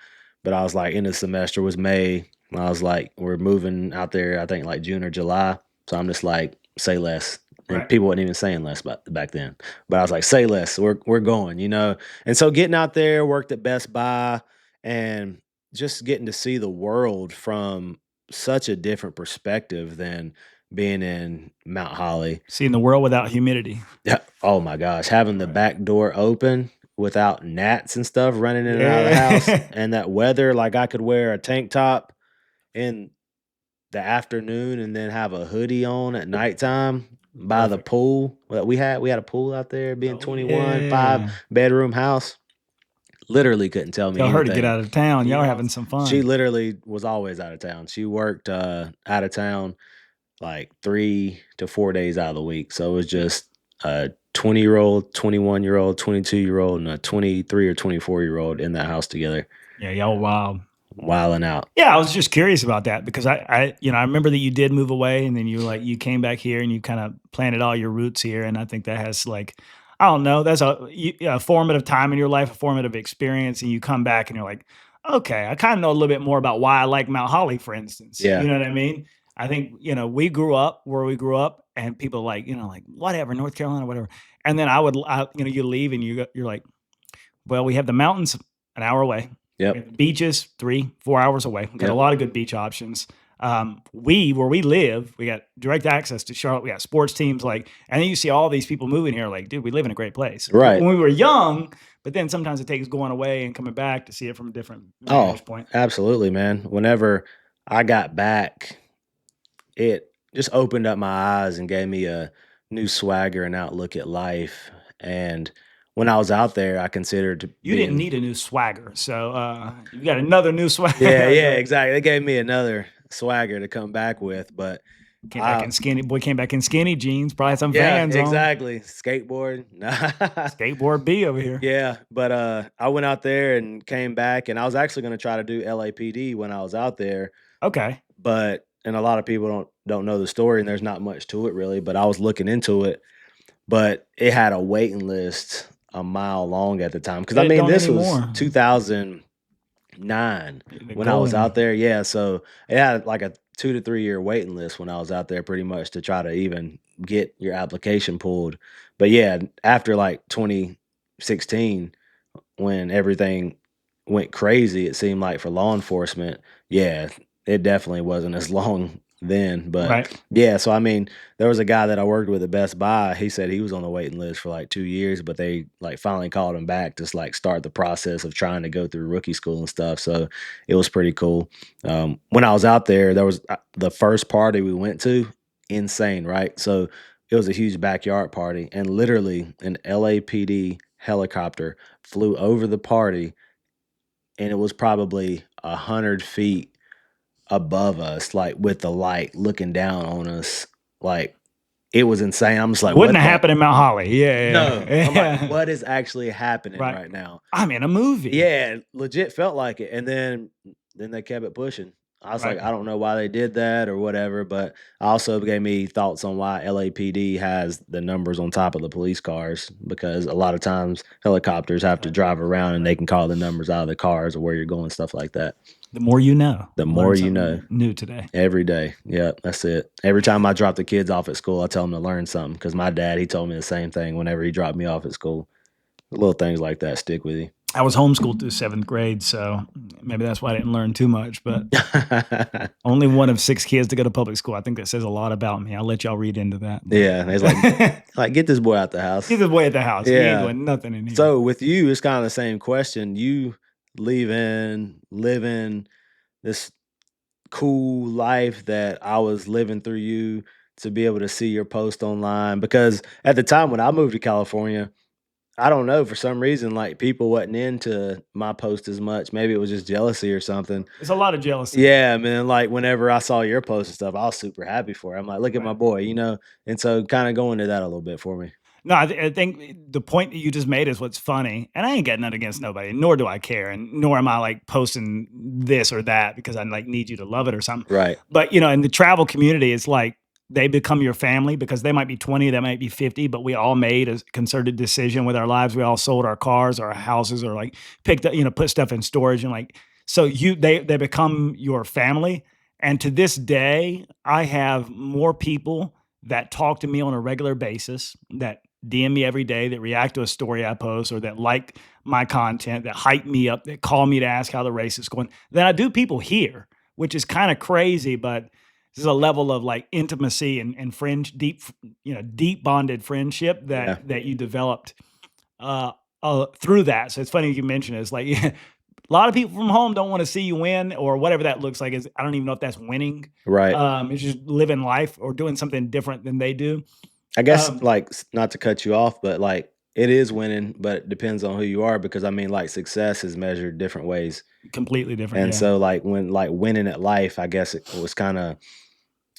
But I was like, in the semester was May. And I was like, we're moving out there, I think like June or July. So I'm just like, say less. And Right. people weren't even saying less back then. But I was like, say less. We're going, And so getting out there, worked at Best Buy, and just getting to see the world from such a different perspective than being in Mount Holly. Seeing the world without humidity. Yeah. Oh my gosh. Having the back door open without gnats and stuff running in and out of the house. And that weather, like I could wear a tank top in the afternoon and then have a hoodie on at nighttime by the pool. Well, we had a pool out there, being 21, 5-bedroom house. Literally couldn't tell me Tell anything. her to get out of town. Y'all are having some fun. She literally was always out of town. She worked out of town like 3 to 4 days out of the week. So it was just a 20-year-old, 21-year-old, 22-year-old, and a 23 or 24-year-old in that house together. Yeah, y'all wild. Wilding out. Yeah, I was just curious about that because I remember that you did move away and then you came back here and you kind of planted all your roots here, and I think that has like, I don't know, that's a formative time in your life, a formative experience, and you come back and you're like, okay, I kind of know a little bit more about why I like Mount Holly, for instance. Yeah. You know what I mean? I think, we grew up where we grew up, and people like, like whatever, North Carolina, whatever. And then you leave and you're like, well, we have the mountains an hour away. Yep. We have the beaches 3-4 hours away. We got Yep. a lot of good beach options. Where we live, we got direct access to Charlotte. We got sports teams, and then you see all these people moving here. Like, dude, we live in a great place. Right. When we were young, but then sometimes it takes going away and coming back to see it from a different vantage point. Absolutely, man. Whenever I got back, it just opened up my eyes and gave me a new swagger and outlook at life. And when I was out there, I considered you didn't need a new swagger, so you got another new swagger. Yeah, exactly. They gave me another swagger to come back with, but came back in skinny jeans. Probably had some fans on. Exactly. Skateboard. Skateboard B over here. Yeah, but I went out there and came back, and I was actually going to try to do LAPD when I was out there. Okay. And a lot of people don't know the story, and there's not much to it really, but I was looking into it, but it had a waiting list a mile long at the time. Because this was 2009 when I was out there. Yeah, so it had like a 2 to 3 year waiting list when I was out there, pretty much, to try to even get your application pulled. But yeah, after like 2016, when everything went crazy, it seemed like, for law enforcement, yeah, it definitely wasn't as long then. But Right. yeah, so I mean, there was a guy that I worked with at Best Buy. He said he was on the waiting list for like 2 years, but they like finally called him back to like start the process of trying to go through rookie school and stuff. So it was pretty cool. When I was out there was the first party we went to, insane, right? So it was a huge backyard party, and literally an LAPD helicopter flew over the party, and it was probably 100 feet above us, like with the light looking down on us. Like it was insane. I'm just like, Wouldn't what have the? happened in Mount Holly. Yeah. No, Yeah. I'm like, what is actually happening Right. right now? I'm in a movie. Yeah, it legit felt like it. And then they kept it pushing. I was Right. like, I don't know why they did that or whatever, but also gave me thoughts on why LAPD has the numbers on top of the police cars, because a lot of times helicopters have to drive around and they can call the numbers out of the cars or where you're going, stuff like that. The more you know. The Learned more you something know. New today. Every day. Yeah, that's it. Every time I drop the kids off at school, I tell them to learn something, because my dad, he told me the same thing whenever he dropped me off at school. Little things like that stick with you. I was homeschooled through 7th grade, so maybe that's why I didn't learn too much, but only one of 6 kids to go to public school. I think that says a lot about me. I'll let y'all read into that. Yeah, and it's like get this boy out the house. Get this boy at the house. He ain't Yeah. doing nothing in here. So with you, it's kind of the same question. You living this cool life that I was living through you, to be able to see your post online, because at the time when I moved to California, I don't know, for some reason, like people wasn't into my post as much. Maybe it was just jealousy or something. It's a lot of jealousy. Yeah, man. Like whenever I saw your post and stuff, I was super happy for it. I'm like, look at my boy, And so kind of go into that a little bit for me. No, I think the point that you just made is what's funny, and I ain't got nothing against nobody, nor do I care, and nor am I like posting this or that because I like need you to love it or something. Right. But in the travel community, it's like they become your family, because they might be 20, they might be 50, but we all made a concerted decision with our lives. We all sold our cars, our houses, or like picked up, put stuff in storage, and like so they become your family. And to this day, I have more people that talk to me on a regular basis, that DM me every day, that react to a story I post, or that like my content, that hype me up, that call me to ask how the race is going, than I do people here, which is kind of crazy, but this is a level of like intimacy and deep bonded friendship that you developed through that. So it's funny you mention it. It's like a lot of people from home don't want to see you win, or whatever that looks like. I don't even know if that's winning. Right. It's just living life or doing something different than they do. I guess like not to cut you off, but like it is winning, but it depends on who you are, because I mean like success is measured different ways. Completely different. And so like when like winning at life, I guess it was kind of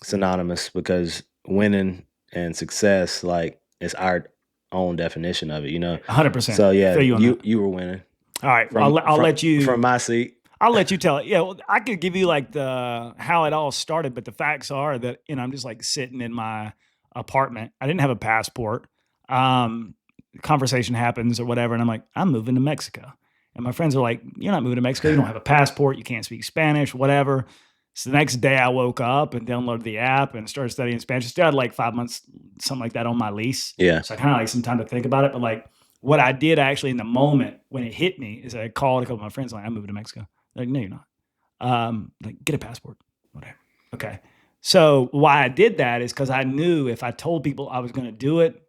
synonymous, because winning and success, like it's our own definition of it, 100%. So yeah, Feel you on that. you were winning. All right, I'll let you from my seat. I'll let you tell it. Yeah, well, I could give you like the how it all started, but the facts are that I'm just like sitting in my apartment. I didn't have a passport. Conversation happens or whatever, and I'm like, I'm moving to Mexico. And my friends are like, you're not moving to Mexico. You don't have a passport. You can't speak Spanish, whatever. So the next day I woke up and downloaded the app and started studying Spanish. Still had like 5 months, something like that on my lease. Yeah. So I kind of like some time to think about it. But like what I did actually in the moment when it hit me is I called a couple of my friends, like, I'm moving to Mexico. They're like, no, you're not. Like, get a passport, whatever. Okay. So why I did that is because I knew if I told people I was going to do it,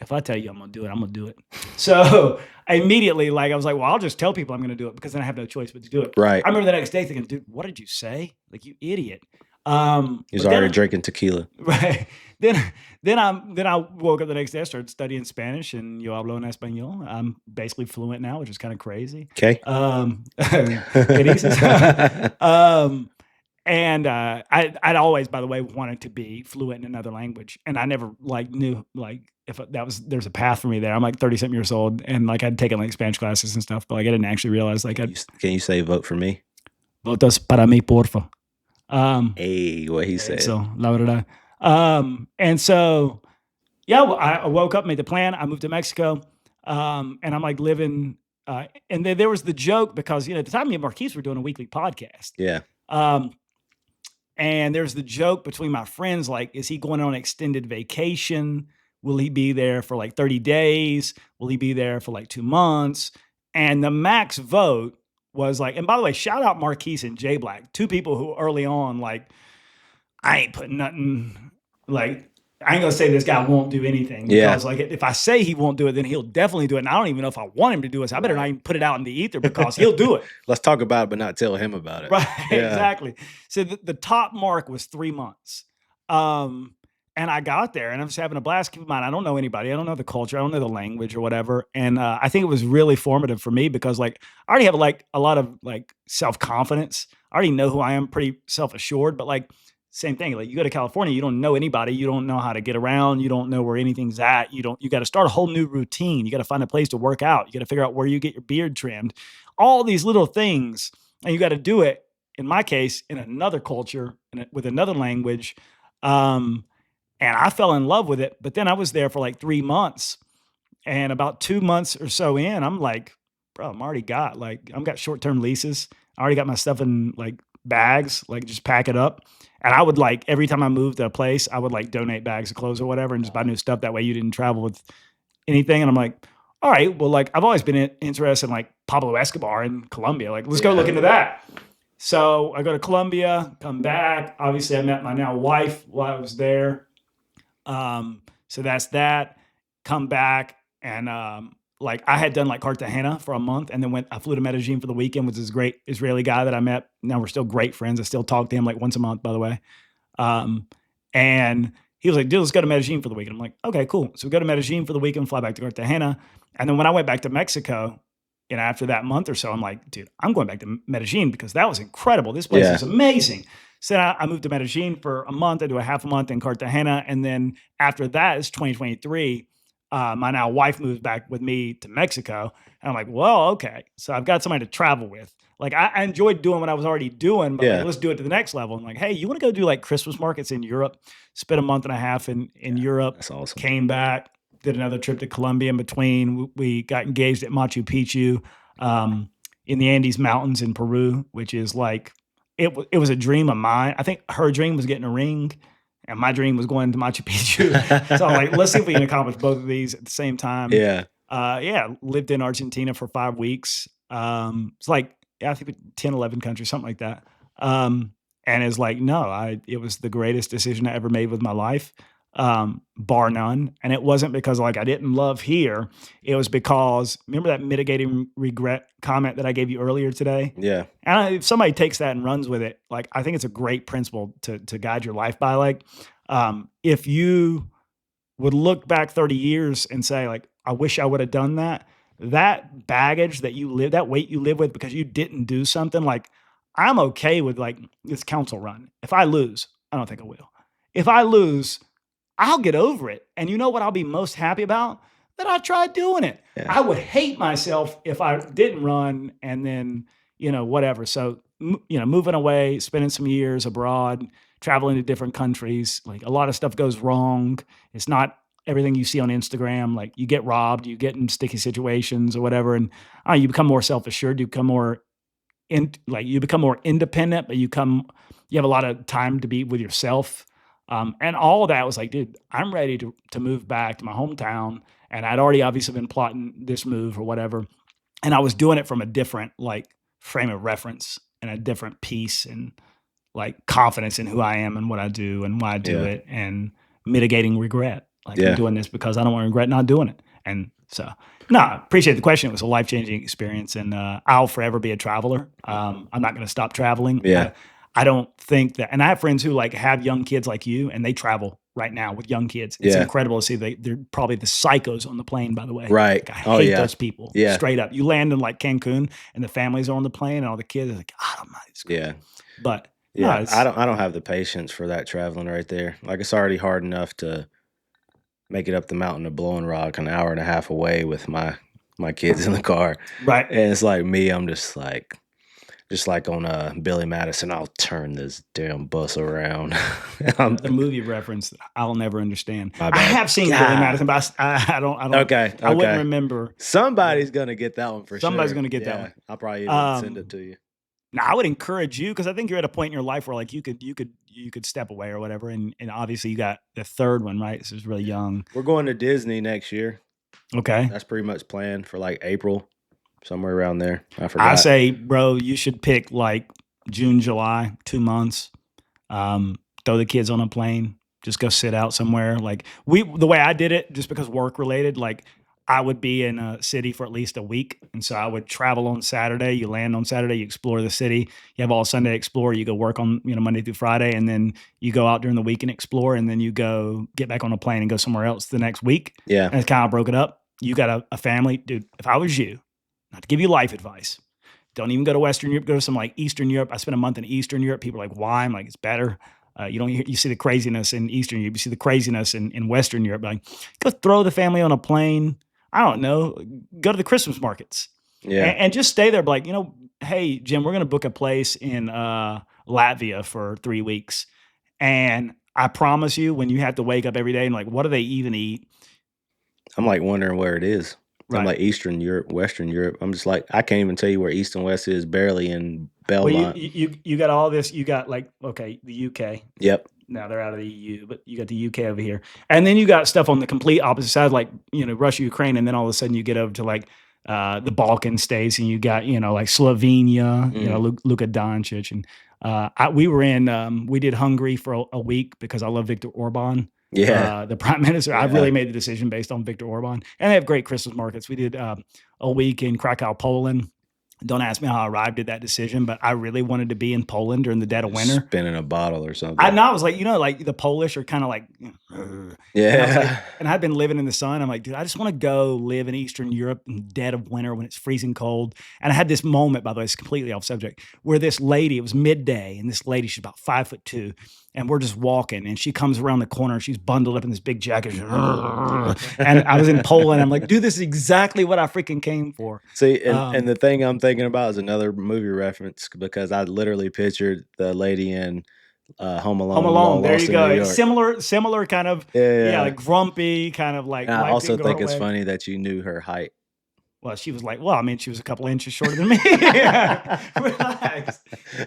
if I tell you I'm going to do it, I'm going to do it. So I immediately, I was like, well, I'll just tell people I'm going to do it, because then I have no choice but to do it. Right. I remember the next day thinking, dude, what did you say? Like, you idiot. He's already drinking tequila. Right. Then I woke up the next day, I started studying Spanish, and yo hablo en español. I'm basically fluent now, which is kind of crazy. Okay. And I'd always, by the way, wanted to be fluent in another language, and I never knew if there's a path for me there. I'm like 30-something years old, and I'd taken Spanish classes and stuff, but I didn't actually realize Can you say vote for me? Votos para mí, porfa. Hey, what he said. So la verdad. And so yeah, I woke up, made the plan. I moved to Mexico, and I'm living. And then there was the joke, because at the time me and Marquise were doing a weekly podcast. Yeah. And there's the joke between my friends, is he going on an extended vacation? Will he be there for 30 days? Will he be there for 2 months? And the max vote was and by the way, shout out Marquise and Jay Black, 2 people who early on, I ain't putting nothing like. I ain't gonna say this guy won't do anything Yeah. because, like, if I say he won't do it, then he'll definitely do it. And I don't even know if I want him to do it. So I better not Right. even put it out in the ether because he'll do it. Let's talk about it, but not tell him about it. Right, Yeah. exactly. So the top mark was 3 months. And I got there and I was having a blast. Keep in mind, I don't know anybody. I don't know the culture. I don't know the language or whatever. And I think it was really formative for me because, like, I already have like a lot of like self-confidence. I already know who I am, pretty self-assured, but like same thing. Like, you go to California, you don't know anybody, you don't know how to get around, you don't know where anything's at. You got to start a whole new routine. You got to find a place to work out. You got to figure out where you get your beard trimmed. All these little things, and you got to do it, in my case, in another culture and with another language. And I fell in love with it. But then I was there for like 3 months, and about 2 months or so in, I'm like, bro, I've got short-term leases. I already got my stuff in like bags, like just pack it up. And I would, like, every time I moved to a place, I would like donate bags of clothes or whatever and just buy new stuff. That way you didn't travel with anything. And I'm like, all right, well, like, I've always been interested in like Pablo Escobar in Colombia. Like, let's go look into that. So I go to Colombia, come back. Obviously, I met my now wife while I was there. So that's that. Come back and like, I had done like Cartagena for a month, and then I flew to Medellin for the weekend with this great Israeli guy that I met. Now we're still great friends. I still talk to him like once a month, by the way. And he was like, dude, let's go to Medellin for the weekend. I'm like, okay, cool. So we go to Medellin for the weekend, fly back to Cartagena. And then when I went back to Mexico, and after that month or so, I'm like, dude, I'm going back to Medellin because that was incredible. This place is amazing. So I moved to Medellin for a month. I do a half a month in Cartagena. And then after that, it's 2023. My now wife moves back with me to Mexico. And I'm like, well, okay. So I've got somebody to travel with. Like, I enjoyed doing what I was already doing, but like, let's do it to the next level. I'm like, hey, you want to go do like Christmas markets in Europe? Spent a month and a half in Europe. That's awesome. Came back, did another trip to Colombia in between. We got engaged at Machu Picchu, in the Andes Mountains in Peru, which is like, it was a dream of mine. I think her dream was getting a ring, and my dream was going to Machu Picchu. So I'm like, let's see if we can accomplish both of these at the same time. Yeah. Lived in Argentina for 5 weeks. It's like, I think 10, 11 countries, something like that. And it's like, no, it was the greatest decision I ever made with my life, bar none. And it wasn't because like I didn't love here. It was because, remember that mitigating regret comment that I gave you earlier today? Yeah. And if somebody takes that and runs with it, like, I think it's a great principle to guide your life by. Like, if you would look back 30 years and say, like, I wish I would have done that, that baggage that weight you live with because you didn't do something, like, I'm okay with like this council run. If I lose, I don't think I will. If I lose, I'll get over it. And you know what I'll be most happy about? That I tried doing it. Yeah. I would hate myself if I didn't run and then, whatever. So, moving away, spending some years abroad, traveling to different countries, like, a lot of stuff goes wrong. It's not everything you see on Instagram. Like, you get robbed, you get in sticky situations or whatever. And you become more self-assured. You become more independent, but you have a lot of time to be with yourself. And all of that was like, dude, I'm ready to move back to my hometown. And I'd already obviously been plotting this move or whatever. And I was doing it from a different like frame of reference and a different piece and like confidence in who I am and what I do and why I do it, and mitigating regret. Like, I'm doing this because I don't want to regret not doing it. And so, no, I appreciate the question. It was a life-changing experience, and I'll forever be a traveler. I'm not going to stop traveling. Yeah. I don't think that, and I have friends who like have young kids like you, and they travel right now with young kids. It's incredible to see. They're probably the psychos on the plane, by the way. Right. Like, I hate those people. Yeah. Straight up. You land in like Cancun, and the families are on the plane, and all the kids are like, I don't know. Yeah. But yeah, I don't have the patience for that traveling right there. Like, it's already hard enough to make it up the mountain of Blowing Rock an hour and a half away with my kids in the car. Right. And it's like me, I'm just like on Billy Madison, I'll turn this damn bus around. The movie reference I'll never understand. My I bad. have seen Billy Madison, but I don't. Okay. I wouldn't remember. Somebody's gonna get that one for sure. Somebody's gonna get that one. I'll probably even send it to you. Now, I would encourage you, because I think you're at a point in your life where like you could step away or whatever, and obviously you got the third one, right? This is really young. We're going to Disney next year. Okay, that's pretty much planned for like April, somewhere around there. I forgot. I say, bro, you should pick like June, July, 2 months. throw the kids on a plane, just go sit out somewhere. Like the way I did it, just because work related, like I would be in a city for at least a week. And so I would travel on Saturday. You land on Saturday, you explore the city. You have all Sunday to explore. You go work on, Monday through Friday. And then you go out during the week and explore. And then you go get back on a plane and go somewhere else the next week. Yeah. And it's kind of broken up. You got a family. Dude, if I was you, not to give you life advice, don't even go to Western Europe. Go to some like Eastern Europe. I spent a month in Eastern Europe. People are like, why? I'm like, it's better. You see the craziness in Eastern Europe. You see the craziness in Western Europe. Like, go throw the family on a plane. I don't know. Go to the Christmas markets. Yeah. And just stay there. Like, hey, Jim, we're going to book a place in Latvia for 3 weeks. And I promise you, when you have to wake up every day and like, what do they even eat? I'm like wondering where it is. Right. I'm like Eastern Europe, Western Europe. I'm just like, I can't even tell you where East and West is, barely in Belmont. Well, you got all this. You got like, okay, the UK. Yep. Now they're out of the EU, but you got the UK over here. And then you got stuff on the complete opposite side, like, Russia, Ukraine. And then all of a sudden you get over to like the Balkan states and you got, like Slovenia, Luka Doncic. And we did Hungary for a week because I love Viktor Orban. Yeah. The prime minister. Yeah. I really made the decision based on Viktor Orban. And they have great Christmas markets. We did a week in Krakow, Poland. Don't ask me how I arrived at that decision, but I really wanted to be in Poland during the dead of winter. Spinning a bottle or something. I was like, like the Polish are kind of like, yeah. And I'd been living in the sun. I'm like, dude, I just want to go live in Eastern Europe in the dead of winter when it's freezing cold. And I had this moment, by the way, it's completely off subject, where this lady, it was midday, and this lady, she's about 5'2", and we're just walking, and she comes around the corner, she's bundled up in this big jacket, and I was in Poland. I'm like, dude, this is exactly what I freaking came for. See, and the thing I'm thinking about is another movie reference, because I literally pictured the lady in Home Alone. Home Alone, there you go. It's similar kind of, like grumpy, kind of like. And I also think it's funny that you knew her height. Well, she was like, she was a couple inches shorter than me. Relax.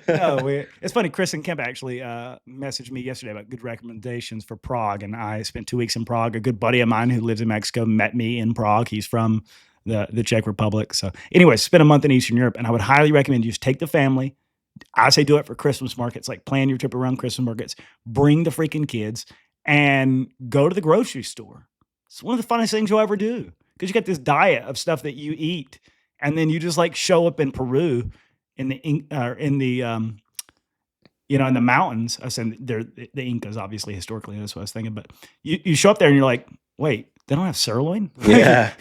No, it's funny. Chris and Kemp actually messaged me yesterday about good recommendations for Prague. And I spent 2 weeks in Prague. A good buddy of mine who lives in Mexico met me in Prague. He's from the Czech Republic. So anyway, spent a month in Eastern Europe. And I would highly recommend you just take the family. I say do it for Christmas markets. Like, plan your trip around Christmas markets. Bring the freaking kids and go to the grocery store. It's one of the funnest things you'll ever do. Because you got this diet of stuff that you eat, and then you just like show up in Peru in the mountains. I said they're the Incas, obviously historically. That's what I was thinking. But you show up there and you're like, wait, they don't have sirloin? Yeah.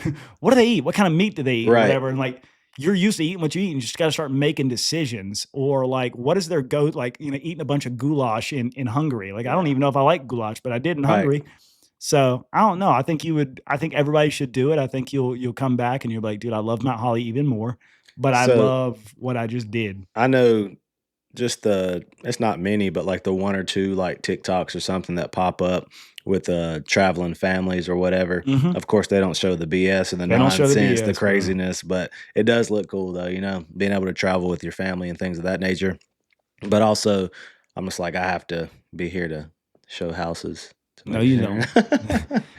What do they eat? What kind of meat do they eat? Right. Or whatever. And like, you're used to eating what you eat, and you just got to start making decisions. Or like, what is their go? Like, eating a bunch of goulash in Hungary. Like, I don't even know if I like goulash, but I did in Hungary. So I don't know. I think everybody should do it. I think you'll come back and you're like, dude, I love Mount Holly even more, but I love what I just did. I know just it's not many, but like the one or two like TikToks or something that pop up with traveling families or whatever. Mhm. Of course, they don't show the BS and the They don't show the nonsense, the BS, craziness, but it does look cool though, being able to travel with your family and things of that nature. But also, I'm just like, I have to be here to show houses. No, you don't.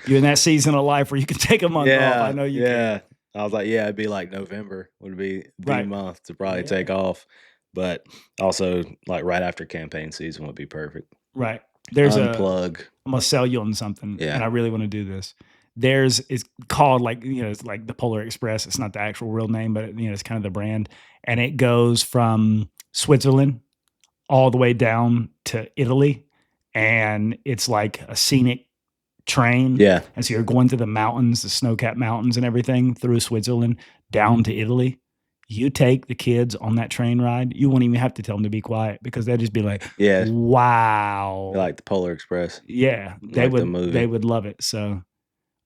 You're in that season of life where you can take a month off. I know you can. I was like, it'd be like November would be the Right. month to probably take off. But also, like right after campaign season would be perfect. Right. There's Unplug. I'm gonna sell you on something, Yeah. and I really want to do this. It's called like, it's like the Polar Express. It's not the actual real name, but it's kind of the brand. And it goes from Switzerland all the way down to Italy. And it's like a scenic train. Yeah. And so you're going through the mountains, the snow-capped mountains and everything through Switzerland down to Italy. You take the kids on that train ride, you won't even have to tell them to be quiet, because they'll just be like, Yeah. wow. Like the Polar Express. Yeah. They Like would the movie. they would love it. So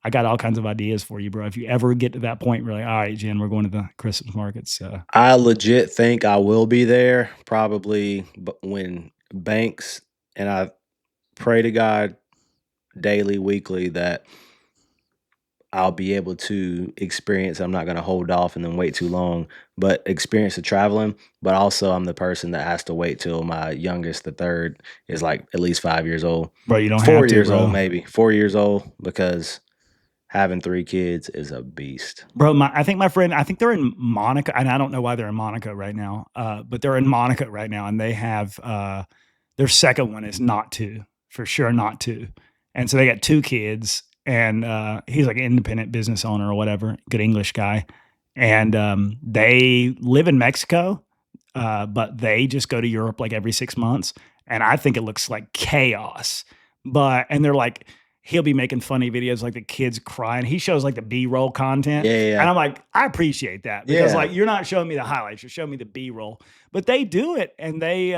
I got all kinds of ideas for you, bro. If you ever get to that point, we're like, all right, Jen, we're going to the Christmas markets. I legit think I will be there probably when banks, and I pray to God daily, weekly, that I'll be able to experience. I'm not going to hold off and then wait too long, but experience the traveling. But also, I'm the person that has to wait till my youngest, the third, is like at least 5 years old. Bro, you don't 4 have to, years bro. old, maybe 4 years old, because having 3 kids is a beast. Bro, I think they're in Monaco, and I don't know why they're in Monaco right now, but they're in Monaco right now, and they have Their second one is not to, for sure not to. And so they got 2 kids, and he's like an independent business owner or whatever, good English guy. And they live in Mexico, but they just go to Europe like every 6 months. And I think it looks like chaos. And they're like, he'll be making funny videos like the kids crying. He shows like the B-roll content. Yeah, yeah. And I'm like, I appreciate that because like you're not showing me the highlights, you're showing me the B-roll. But they do it, and they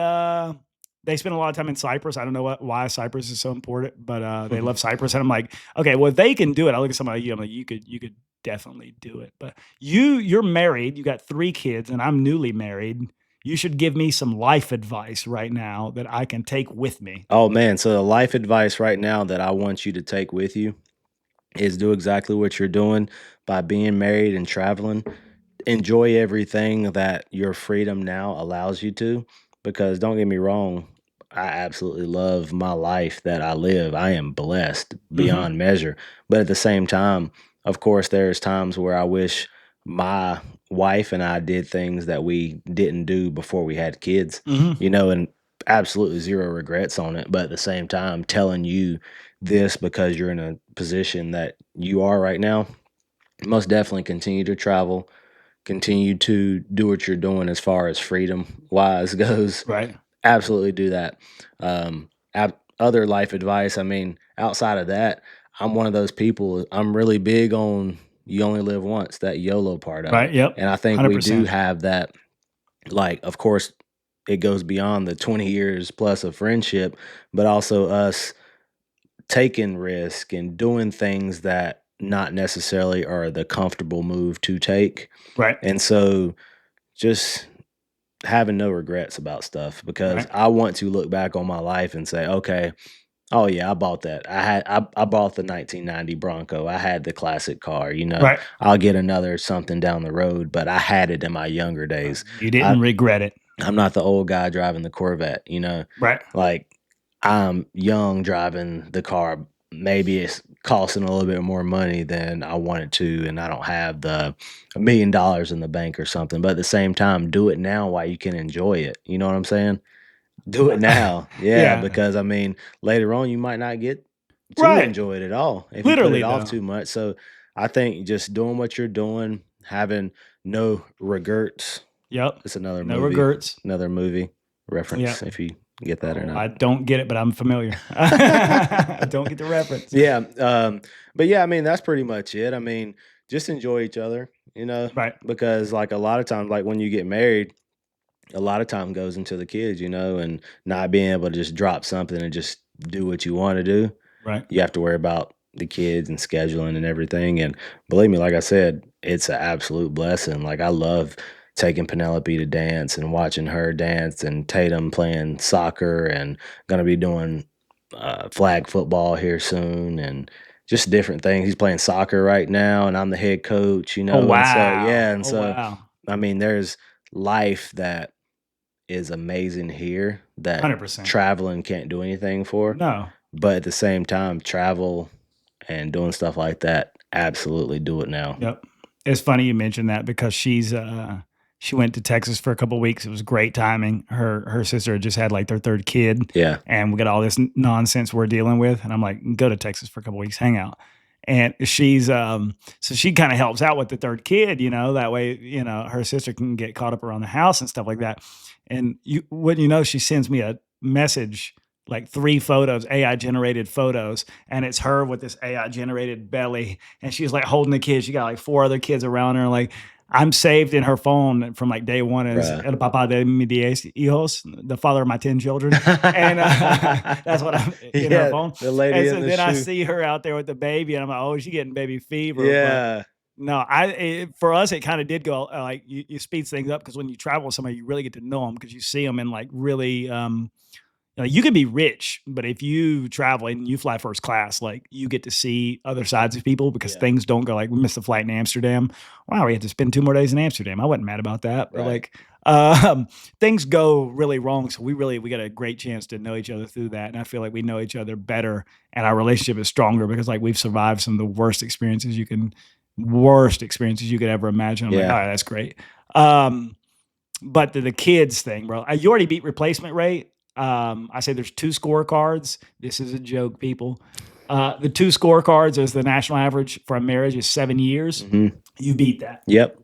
spend a lot of time in Cyprus. I don't know why Cyprus is so important, but they love Cyprus. And I'm like, okay, well, if they can do it, I look at somebody like you, I'm like, you could definitely do it. But you're married, you got 3 kids, and I'm newly married. You should give me some life advice right now that I can take with me. Oh man, so the life advice right now that I want you to take with you is do exactly what you're doing by being married and traveling. Enjoy everything that your freedom now allows you to, because don't get me wrong, I absolutely love my life that I live. I am blessed Mhm. beyond measure. But at the same time, of course, there's times where I wish my wife and I did things that we didn't do before we had kids, Mhm. and absolutely zero regrets on it. But at the same time, telling you this because you're in a position that you are right now, most definitely continue to travel, continue to do what you're doing as far as freedom wise goes. Right. Absolutely do that. Other life advice, I mean, outside of that, I'm one of those people, I'm really big on you only live once, that YOLO part of Right. it. Yep. And I think we do 100%. have that. Like, of course, it goes beyond the 20 years plus of friendship, but also us taking risk and doing things that not necessarily are the comfortable move to take. Right. And so just having no regrets about stuff, because Right. I want to look back on my life and say, okay, oh yeah, I bought that. I bought the 1990 Bronco. I had the classic car. Right. I'll get another something down the road, but I had it in my younger days. You I didn't regret it. I'm not the old guy driving the Corvette. Right. Like, I'm young driving the car. Maybe it's costing a little bit more money than I wanted to, and I don't have the $1 million in the bank or something. But at the same time, do it now while you can enjoy it. You know what I'm saying? Do it now. Yeah, Yeah. because I mean, later on you might not get to Right. enjoy it at all if you put it Literally off though. too much. So I think just doing what you're doing, having no regrets. Yep. It's No regrets. another movie Yep. reference if you get that or Oh, not. I don't get it, but I'm familiar. I don't get the reference. Yeah, but yeah, I mean, that's pretty much it. I mean, just enjoy each other, Right. because like a lot of times, like when you get married, a lot of time goes into the kids, and not being able to just drop something and just do what you want to do. Right. You have to worry about the kids and scheduling and everything. And believe me, like I said, it's an absolute blessing. Like, I love taking Penelope to dance and watching her dance, and Tatum playing soccer, and gonna be doing flag football here soon, and just different things. He's playing soccer right now, and I'm the head coach, Oh and so yeah, wow. and Oh so wow. I mean, there's life that is amazing here that 100%. traveling can't do anything for. No. But at the same time, travel and doing stuff like that, absolutely do it now. Yep. It's funny you mentioned that because she went to Texas for a couple weeks. It was great timing. Her sister had just had like their 3rd kid, Yeah. and we got all this nonsense we're dealing with. And I'm like, go to Texas for a couple weeks, hang out. And so she kind of helps out with the 3rd kid, that way, her sister can get caught up around the house and stuff like that. And she sends me a message, like 3 photos, AI generated photos, and it's her with this AI generated belly, and she's like holding the kids. She got like 4 other kids around her. Like, I'm saved in her phone from like day one as Bruh. el papá de mis 10 hijos, the father of my 10 children. And that's what I'm in her Yeah, phone. the lady And in so the then I shoe. see her out there with the baby, and I'm like, oh, she's getting baby fever. But Yeah. no, for us, it kind of did go like you speeds things up because when you travel with somebody, you really get to know them because you see them in like really. You can be rich, but if you travel and you fly first class, like you get to see other sides of people because Yeah. things don't go like we missed the flight in Amsterdam. Wow, we had to spend 2 more days in Amsterdam. I wasn't mad about that, but Right. like things go really wrong. So we got a great chance to know each other through that, and I feel like we know each other better, and our relationship is stronger because like we've survived some of the worst experiences you could ever imagine. I'm like, Yeah. all right, that's great. But the kids thing, bro, you already beat replacement rate. I say there's 2 scorecards. This is a joke, people. The 2 scorecards is the national average for a marriage is 7 years. You beat that. Yep.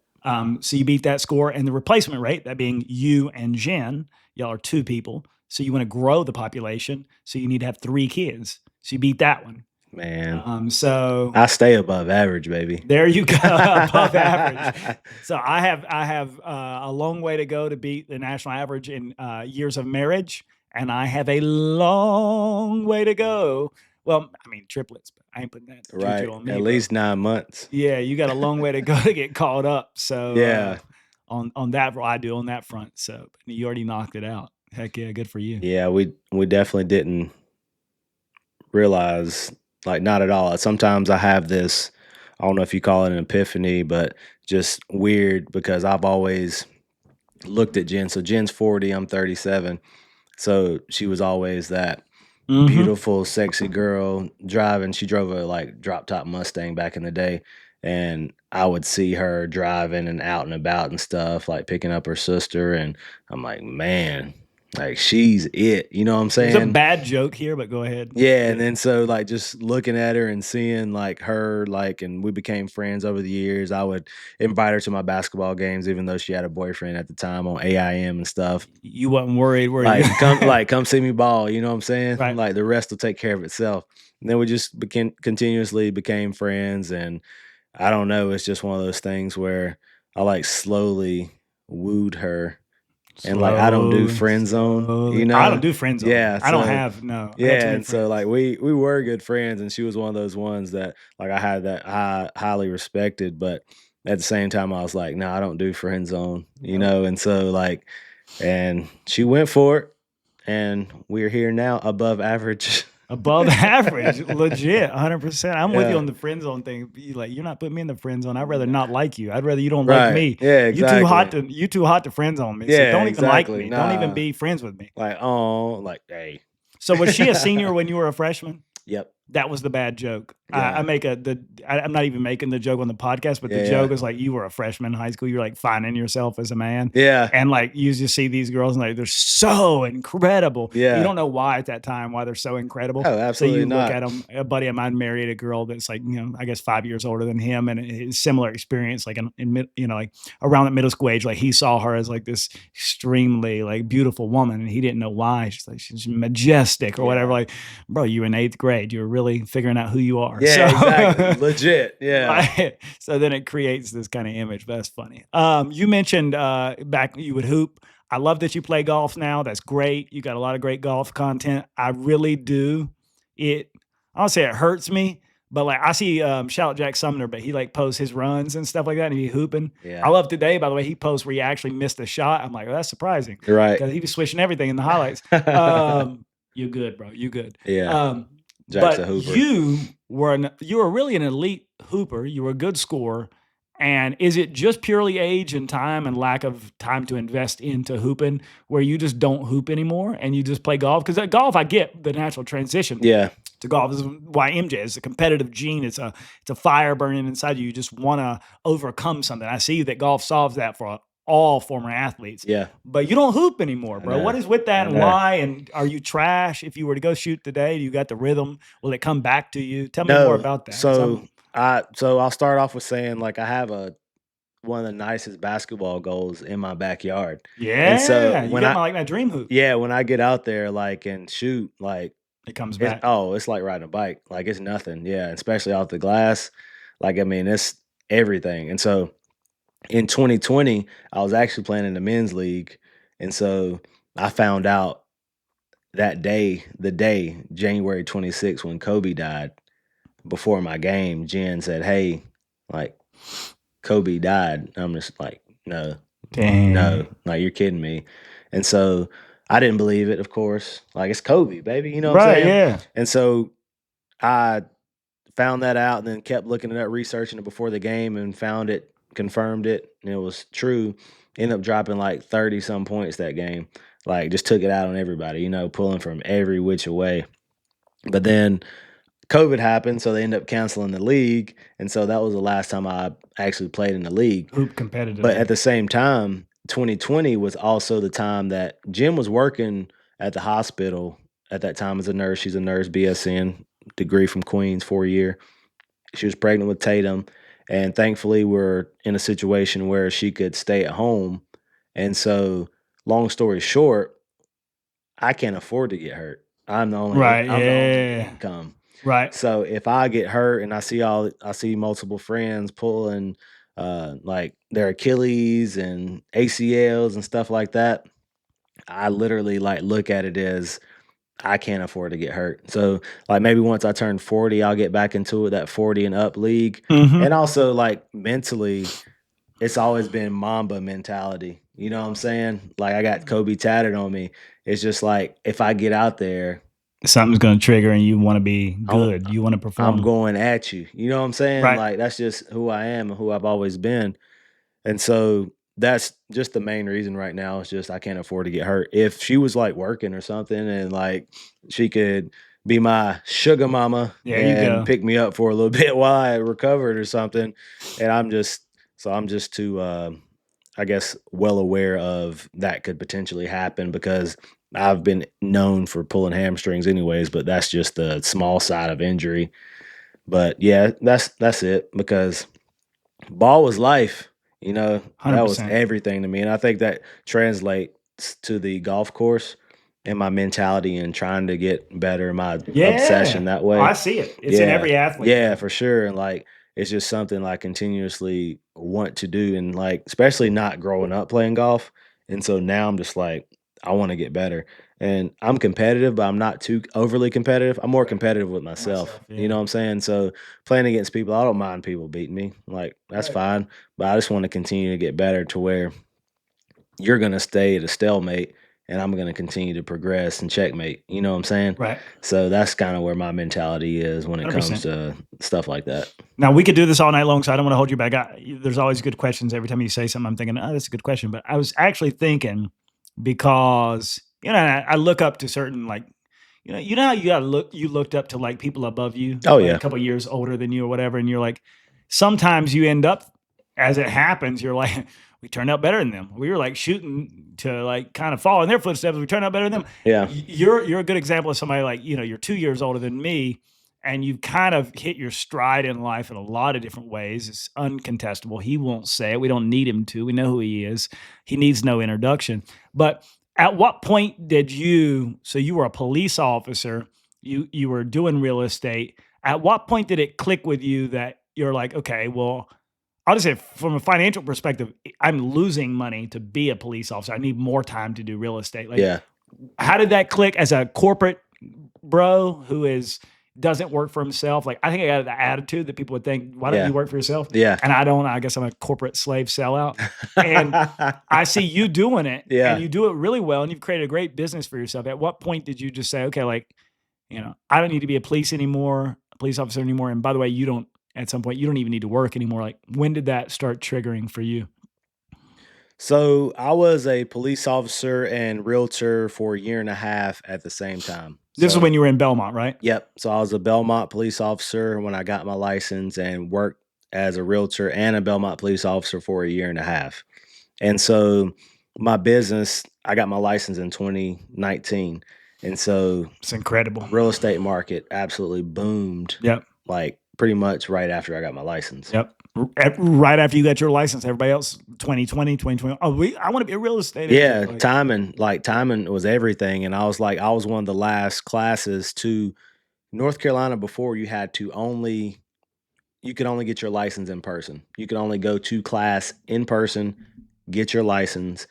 So you beat that score, and the replacement rate, that being you and Jen, y'all are 2 people. So you want to grow the population. So you need to have 3 kids. So you beat that one. Man, So I stay above average, baby. there you go, above average. So I have a long way to go to beat the national average in years of marriage, and I have a long way to go. Well, I mean triplets, but I ain't putting that Right. juju on me. At bro. least 9 months. Yeah, you got a long way to go to get caught up. So Yeah. on that, I do on that front. So you already knocked it out. Heck yeah, good for you. Yeah, we definitely didn't realize, like, not at all. Sometimes I have this, I don't know if you call it an epiphany, but just weird because I've always looked at Jen. So Jen's 40, I'm 37. So she was always that beautiful, sexy girl driving. She drove a like drop top Mustang back in the day. And I would see her driving and out and about and stuff, like picking up her sister. And I'm like, man, like she's it. You know what I'm saying? There's a bad joke here, but go ahead. Yeah, and then so like just looking at her and seeing like her, like, and we became friends over the years. I would invite her to my basketball games, even though she had a boyfriend at the time on AIM and stuff. You wasn't worried, were Like you? come see me ball, you know what I'm saying? Right. Like the rest will take care of itself. And then we just continuously became friends, and I don't know, it's just one of those things where I like slowly wooed her. And like I don't do friend zone, you know. I don't do friend zone. Yeah, I don't so- have no. I got too Yeah, many and so friends. like we were good friends, and she was one of those ones that like I had that highly respected, but at the same time I was like, no, I don't do friend zone, you Nope. know. And so like, and she went for it, and we're here now, above average. Above average, legit, 100%. I'm with you Yeah. on the friend zone thing. You're not putting me in the friend zone. I'd rather not like you. I'd rather you don't Right. like me. Yeah, You too hot exactly. to friend zone me. Yeah, so don't even like exactly. me. Don't even Nah. be friends with me. Like, oh, like, hey, So was she a senior when you were a freshman? yep. That was the bad joke. Yeah. I'm not even making the joke on the podcast, but the Yeah, joke yeah. is like you were a freshman in high school. You're like finding yourself as a man. Yeah. And like you just see these girls and like they're so incredible. Yeah. You don't know why at that time why they're so incredible. Oh, absolutely So you not. look at them. A buddy of mine married a girl that's like, I guess 5 years older than him, and his similar experience, like like around the middle school age. Like he saw her as like this extremely like beautiful woman, and he didn't know why. She's like she's majestic or whatever. Yeah. Like, bro, you in 8th grade. You're really figuring out who you are. Yeah, So- exactly. Legit. Yeah. Right. So then it creates this kind of image. But that's funny. You mentioned back you would hoop. I love that you play golf now. That's great. You got a lot of great golf content. I really do. I don't say it hurts me, but like I see shout out Jack Sumner, but he like posts his runs and stuff like that, and he hooping. Yeah. I love today, by the way, he posts where he actually missed a shot. I'm like, well, that's surprising You're right. because he was switching everything in the highlights. You good, bro. You good. Yeah. Jack's a But hooper. you were really an elite hooper. You were a good scorer. And is it just purely age and time and lack of time to invest into hooping where you just don't hoop anymore and you just play golf? Because at golf, I get the natural transition Yeah. to golf. This is why MJ is a competitive gene. It's a fire burning inside you. You just want to overcome something. I see that golf solves that for all former athletes. Yeah. But you don't hoop anymore, bro. know. What is with that I and know. why? And are you trash? If you were to go shoot today, you got the rhythm. Will it come back to you? Tell me more about that. 'cause So I'll start off with saying like I have one of the nicest basketball goals in my backyard. yeah, so you when got I- my like my dream hoop. Yeah, when I get out there like and shoot, like It comes it's, back. it's like riding a bike. Like it's nothing. Yeah, especially off the glass. Like I mean, it's everything. And so in 2020, I was actually playing in the men's league, and so I found out that day, January 26th, when Kobe died, before my game, Jen said, "Hey, like Kobe died." I'm just like, no, Dang. no, like you're kidding me. And so I didn't believe it, of course. Like it's Kobe, baby, you know what I'm Right, saying? yeah. And so I found that out and then kept looking it up, researching it before the game, and found it, confirmed it, and it was true. Ended up dropping like 30 some points that game. Like just took it out on everybody, you know, pulling from every which way. But then COVID happened, so they ended up canceling the league. And so that was the last time I actually played in the league. Hoop competitive. But at the same time, 2020 was also the time that Jim was working at the hospital at that time as a nurse. She's a nurse, BSN, degree from Queens, 4 year. She was pregnant with Tatum, and thankfully, we're in a situation where she could stay at home. And so, long story short, I can't afford to get hurt. Right. I'm the only Yeah. income. Right. So if I get hurt and I see multiple friends pulling like their Achilles and ACLs and stuff like that, I literally like look at it as I can't afford to get hurt. So like maybe once I turn 40, I'll get back into it, that 40 and up league. Hmm. And also like mentally, it's always been Mamba mentality. You know what I'm saying? Like I got Kobe tatted on me. It's just like if I get out there, Something's going to trigger, and you want to be I'm good. You want to I'm perform. going at you. You know what I'm saying? Right. Like that's just who I am and who I've always been. And so that's just the main reason right now is just I can't afford to get hurt. If she was like working or something and like she could be my sugar mama There you and go. pick me up for a little bit while I recovered or something. And I'm just too I guess well aware of that could potentially happen because I've been known for pulling hamstrings anyways, but that's just the small side of injury. But yeah, that's it because ball was life. You know, that was 100%. everything to me. And I think that translates to the golf course and my mentality and trying to get better, my Yeah. obsession that I way. see it. It's in Yeah. every athlete, Yeah, man. for sure. And like it's just something I continuously want to do. And like, especially not growing up playing golf. And so now I'm just like, I want to get better. And I'm competitive, but I'm not too overly competitive. I'm more Right. competitive with myself. Myself, You yeah. know what I'm saying? So playing against people, I don't mind people beating me. Like, that's Right. fine. But I just want to continue to get better to where you're gonna stay at a stalemate and I'm gonna continue to progress and checkmate. You know what I'm saying? Right. So that's kind of where my mentality is when it comes 100%. to stuff like that. Now we could do this all night long, so I don't want to hold you back. There's always good questions every time you say something. I'm thinking, oh, that's a good question. But I was actually thinking because I look up to certain like how you got to look. You looked up to like people above you, Oh like a yeah. couple years older than you or whatever, and you're like, sometimes you end up as it happens. You're like, we turned out better than them. We were like shooting to like kind of follow in their footsteps. We turned out better than them. Yeah. You're a good example of somebody like you're 2 years older than me and you've kind of hit your stride in life in a lot of different ways. It's uncontestable. He won't say it. We don't need him to. We know who he is. He needs no introduction. But at what point did you? So you were a police officer. You were doing real estate. At what point did it click with you that you're like, okay, well, I'll just say from a financial perspective, I'm losing money to be a police officer. I need more time to do real estate. Like, Yeah. how did that click as a corporate bro who is doesn't work for himself? Like I think I got the attitude that people would think, why don't Yeah. you work for yourself? Yeah. And I don't. I guess I'm a corporate slave sellout. And I see you doing it and Yeah. you do it really well and you've created a great business for yourself. At what point did you just say, okay, like, I don't need to be a police officer anymore. And by the way, you don't at some point you don't even need to work anymore. Like when did that start triggering for you? So I was a police officer and realtor for a year and a half at the same time. This is So when you were in Belmont, right? yep. So I was a Belmont police officer when I got my license and worked as a realtor and a Belmont police officer for a year and a half. And so my business, I got my license in 2019. And so It's incredible. real estate market absolutely boomed Yep. like pretty much right after I got my license. Yep. Right after you got your license, everybody else 2020, 2020. Oh, I want to be a real estate Yeah, agent. Like, timing was everything. And I was one of the last classes to North Carolina before you could only get your license in person. You could only go to class in person, get your license.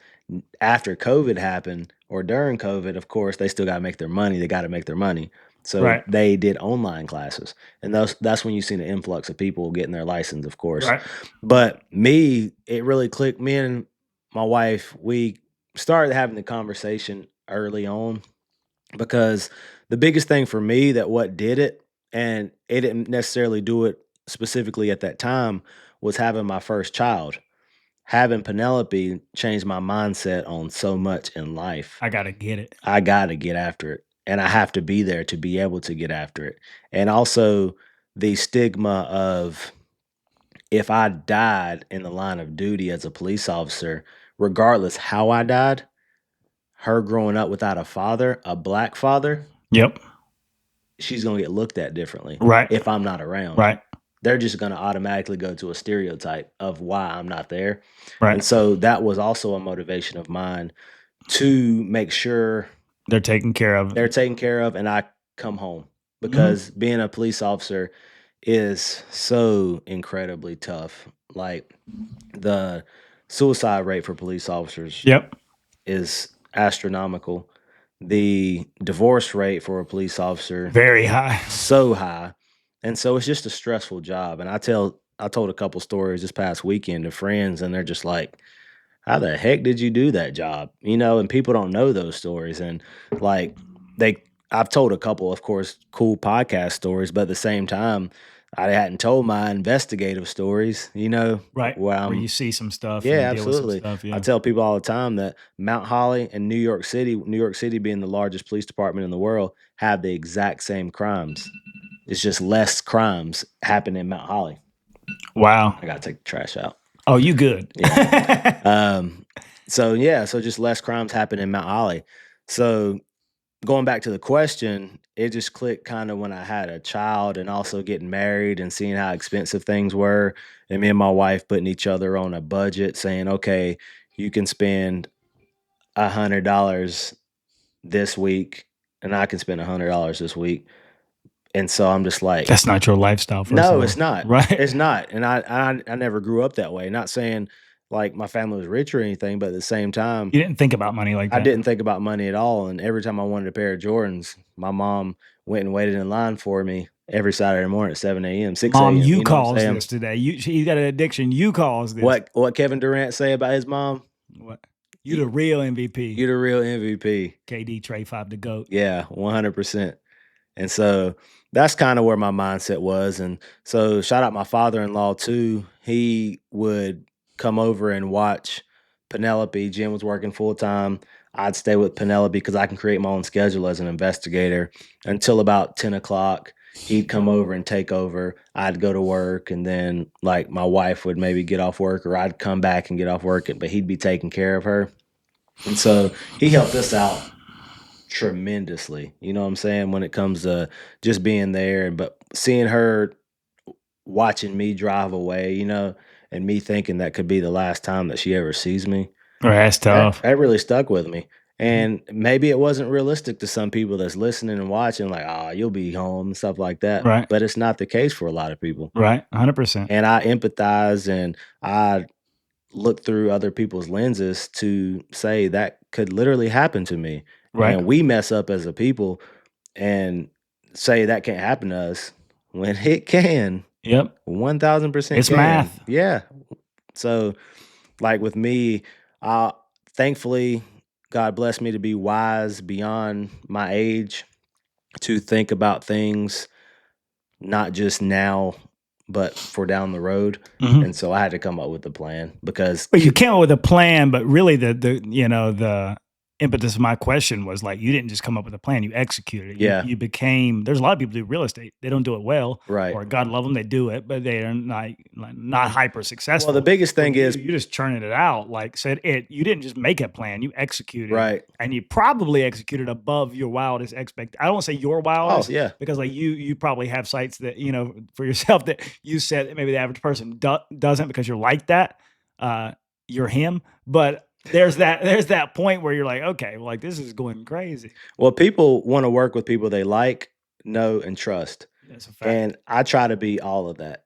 After COVID happened or during COVID, of course, they still got to make their money. They got to make their money. So right. they did online classes. And that's when you see the influx of people getting their license, of course. Right. But me, it really clicked. Me and my wife, we started having the conversation early on because the biggest thing for me that what did it, and it didn't necessarily do it specifically at that time, was having my first child. Having Penelope changed my mindset on so much in life. I got to get it. I got to get after it, and I have to be there to be able to get after it. And also the stigma of if I died in the line of duty as a police officer, regardless how I died, her growing up without a father, a black father, Yep. she's going to get looked at differently Right. if I'm not around. Right. They're just going to automatically go to a stereotype of why I'm not there. Right. And so that was also a motivation of mine to make sure they're taken care of. they're taken care of and I come home, because being a police officer is so incredibly tough. Like, the suicide rate for police officers Yep. is astronomical. The divorce rate for a police officer, Very high. so high. And so it's just a stressful job. And I told a couple stories this past weekend to friends, and they're just like, how the heck did you do that job? And people don't know those stories. And like, I've told a couple, of course, cool podcast stories, but at the same time, I hadn't told my investigative stories, Right. Where you see some stuff and yeah, deal with some absolutely. stuff. I Yeah. tell people all the time that Mount Holly and New York City being the largest police department in the world, have the exact same crimes. It's just less crimes happen in Mount Holly. Wow. I gotta take the trash out. Oh, you good. So just less crimes happen in Mount Holly. So going back to the question, it just clicked kind of when I had a child and also getting married and seeing how expensive things were. And me and my wife putting each other on a budget, saying, okay, you can spend $100 this week and I can spend $100 this week. And so I'm just like, That's not your lifestyle. no, it's not. Right. It's not. And I never grew up that way. Not saying like my family was rich or anything, but at the same time, You didn't think about money like that. I didn't think about money at all. And every time I wanted a pair of Jordans, my mom went and waited in line for me every Saturday morning at 7 a.m., 6 a.m. Mom, you know what I'm caused saying? this today. He's got an addiction. You caused this. What Kevin Durant say about his mom? What? You the real MVP. You the real MVP. KD Trey 5 the GOAT. Yeah, 100%. And so that's kind of where my mindset was. And so shout out my father-in-law too. He would come over and watch Penelope. Jim was working full time. I'd stay with Penelope because I can create my own schedule as an investigator until about 10 o'clock. He'd come over and take over. I'd go to work, and then like my wife would maybe get off work, or I'd come back and get off work, but he'd be taking care of her. And so he helped us out tremendously. You know what I'm saying? When it comes to just being there, but seeing her watching me drive away, and me thinking that could be the last time that she ever sees me. That's tough. That really stuck with me. And maybe it wasn't realistic to some people that's listening and watching, like, oh, you'll be home and stuff like that. Right. But it's not the case for a lot of people. Right. 100%. And I empathize and I look through other people's lenses to say that could literally happen to me. Right. And we mess up as a people and say that can't happen to us when it can. Yep. 1,000% It's can. math. Yeah. So like with me, thankfully, God blessed me to be wise beyond my age to think about things, not just now, but for down the road. And so I had to come up with a plan because Well, you came up with a plan, but really the impetus of my question was like, you didn't just come up with a plan, you executed it. Yeah. You became, there's a lot of people who do real estate. They don't do it well. Right. Or God love them, they do it, but they are not hyper successful. Well, the biggest thing is you just churning it out. Like said it, you didn't just make a plan, you executed. Right. And you probably executed above your wildest I don't want to say your wildest. Oh, yeah. Because like you probably have sites that, for yourself that you said that maybe the average person doesn't because you're like that. You're him. But there's that point where you're like, okay, well, like this is going crazy. Well, people want to work with people they like, know, and trust. That's a fact. And I try to be all of that.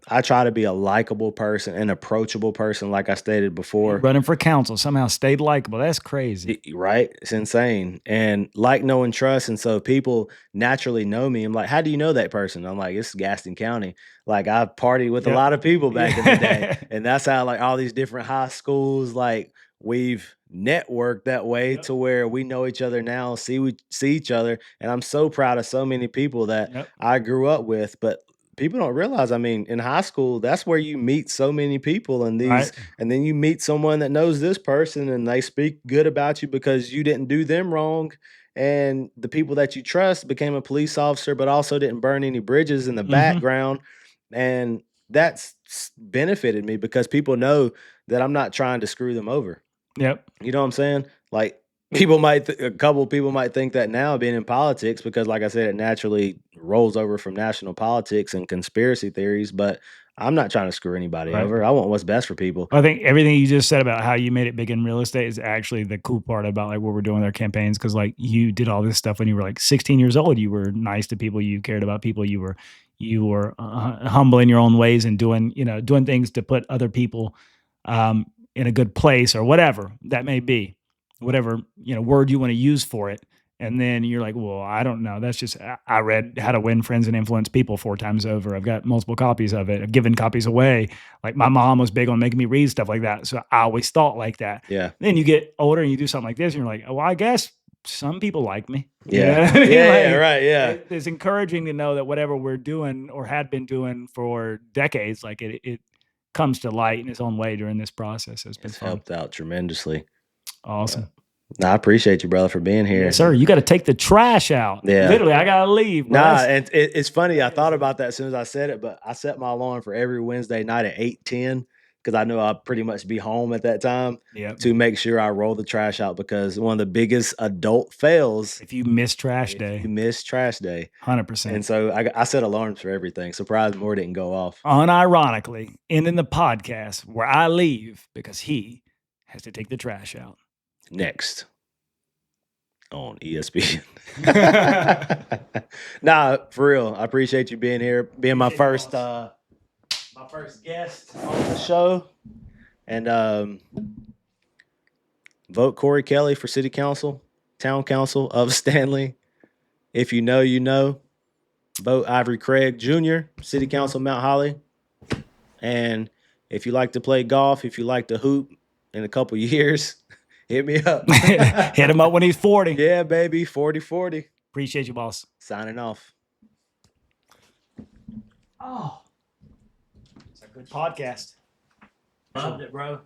I try to be a likable person, an approachable person, like I stated before. Running for council, somehow stayed likable. That's crazy. Right? It's insane. And like, know, and trust. And so people naturally know me. I'm like, how do you know that person? I'm like, it's Gaston County. Like I've partied with a lot of people back in the day. And that's how like all these different high schools, like we've networked that way to where we know each other now, see each other. And I'm so proud of so many people that I grew up with. But people don't realize, I mean, in high school, that's where you meet so many people and and then you meet someone that knows this person and they speak good about you because you didn't do them wrong. And the people that you trust became a police officer, but also didn't burn any bridges in the background. And that's benefited me because people know that I'm not trying to screw them over. Yep. You know what I'm saying? Like a couple people might think that now being in politics, because like I said, it naturally rolls over from national politics and conspiracy theories, but I'm not trying to screw anybody Right. over. I want what's best for people. I think everything you just said about how you made it big in real estate is actually the cool part about like what we're doing with our campaigns. Cause like you did all this stuff when you were like 16 years old. You were nice to people. You cared about people. You were humble in your own ways and doing things to put other people in a good place or whatever that may be, whatever, word you want to use for it. And then you're like, well, I don't know. That's just, I read How to Win Friends and Influence People 4 times over. I've got multiple copies of it. I've given copies away. Like my mom was big on making me read stuff like that. So I always thought like that. Yeah. Then you get older and you do something like this and you're like, well, I guess some people like me. Yeah. Right. Yeah. It's encouraging to know that whatever we're doing or had been doing for decades, like it comes to light in its own way during this process. It's been It's fun. helped out tremendously. Awesome. No, I appreciate you, brother, for being here. Yes, sir. You got to take the trash out. Yeah. Literally, I got to leave. Nah, and it's funny. I thought about that as soon as I said it, but I set my alarm for every Wednesday night at 8:10 because I knew I'd pretty much be home at that time to make sure I roll the trash out, because one of the biggest adult fails if you miss trash day. You miss trash day. 100%. And so I set alarms for everything. Surprised more didn't go off. Unironically, ending the podcast where I leave because he has to take the trash out. Next on ESPN. Nah, for real. I appreciate you being here, being my first guest on the show. And vote Corey Kelly for city council, town council of Stanley. If you know, you know. Vote Ivory Craig Jr., city council Mount Holly. And if you like to play golf, if you like to hoop in a couple years, hit me up. Hit him up when he's 40. Yeah, baby. 40-40. Appreciate you, boss. Signing off. Oh, it's a good podcast. Loved it, bro.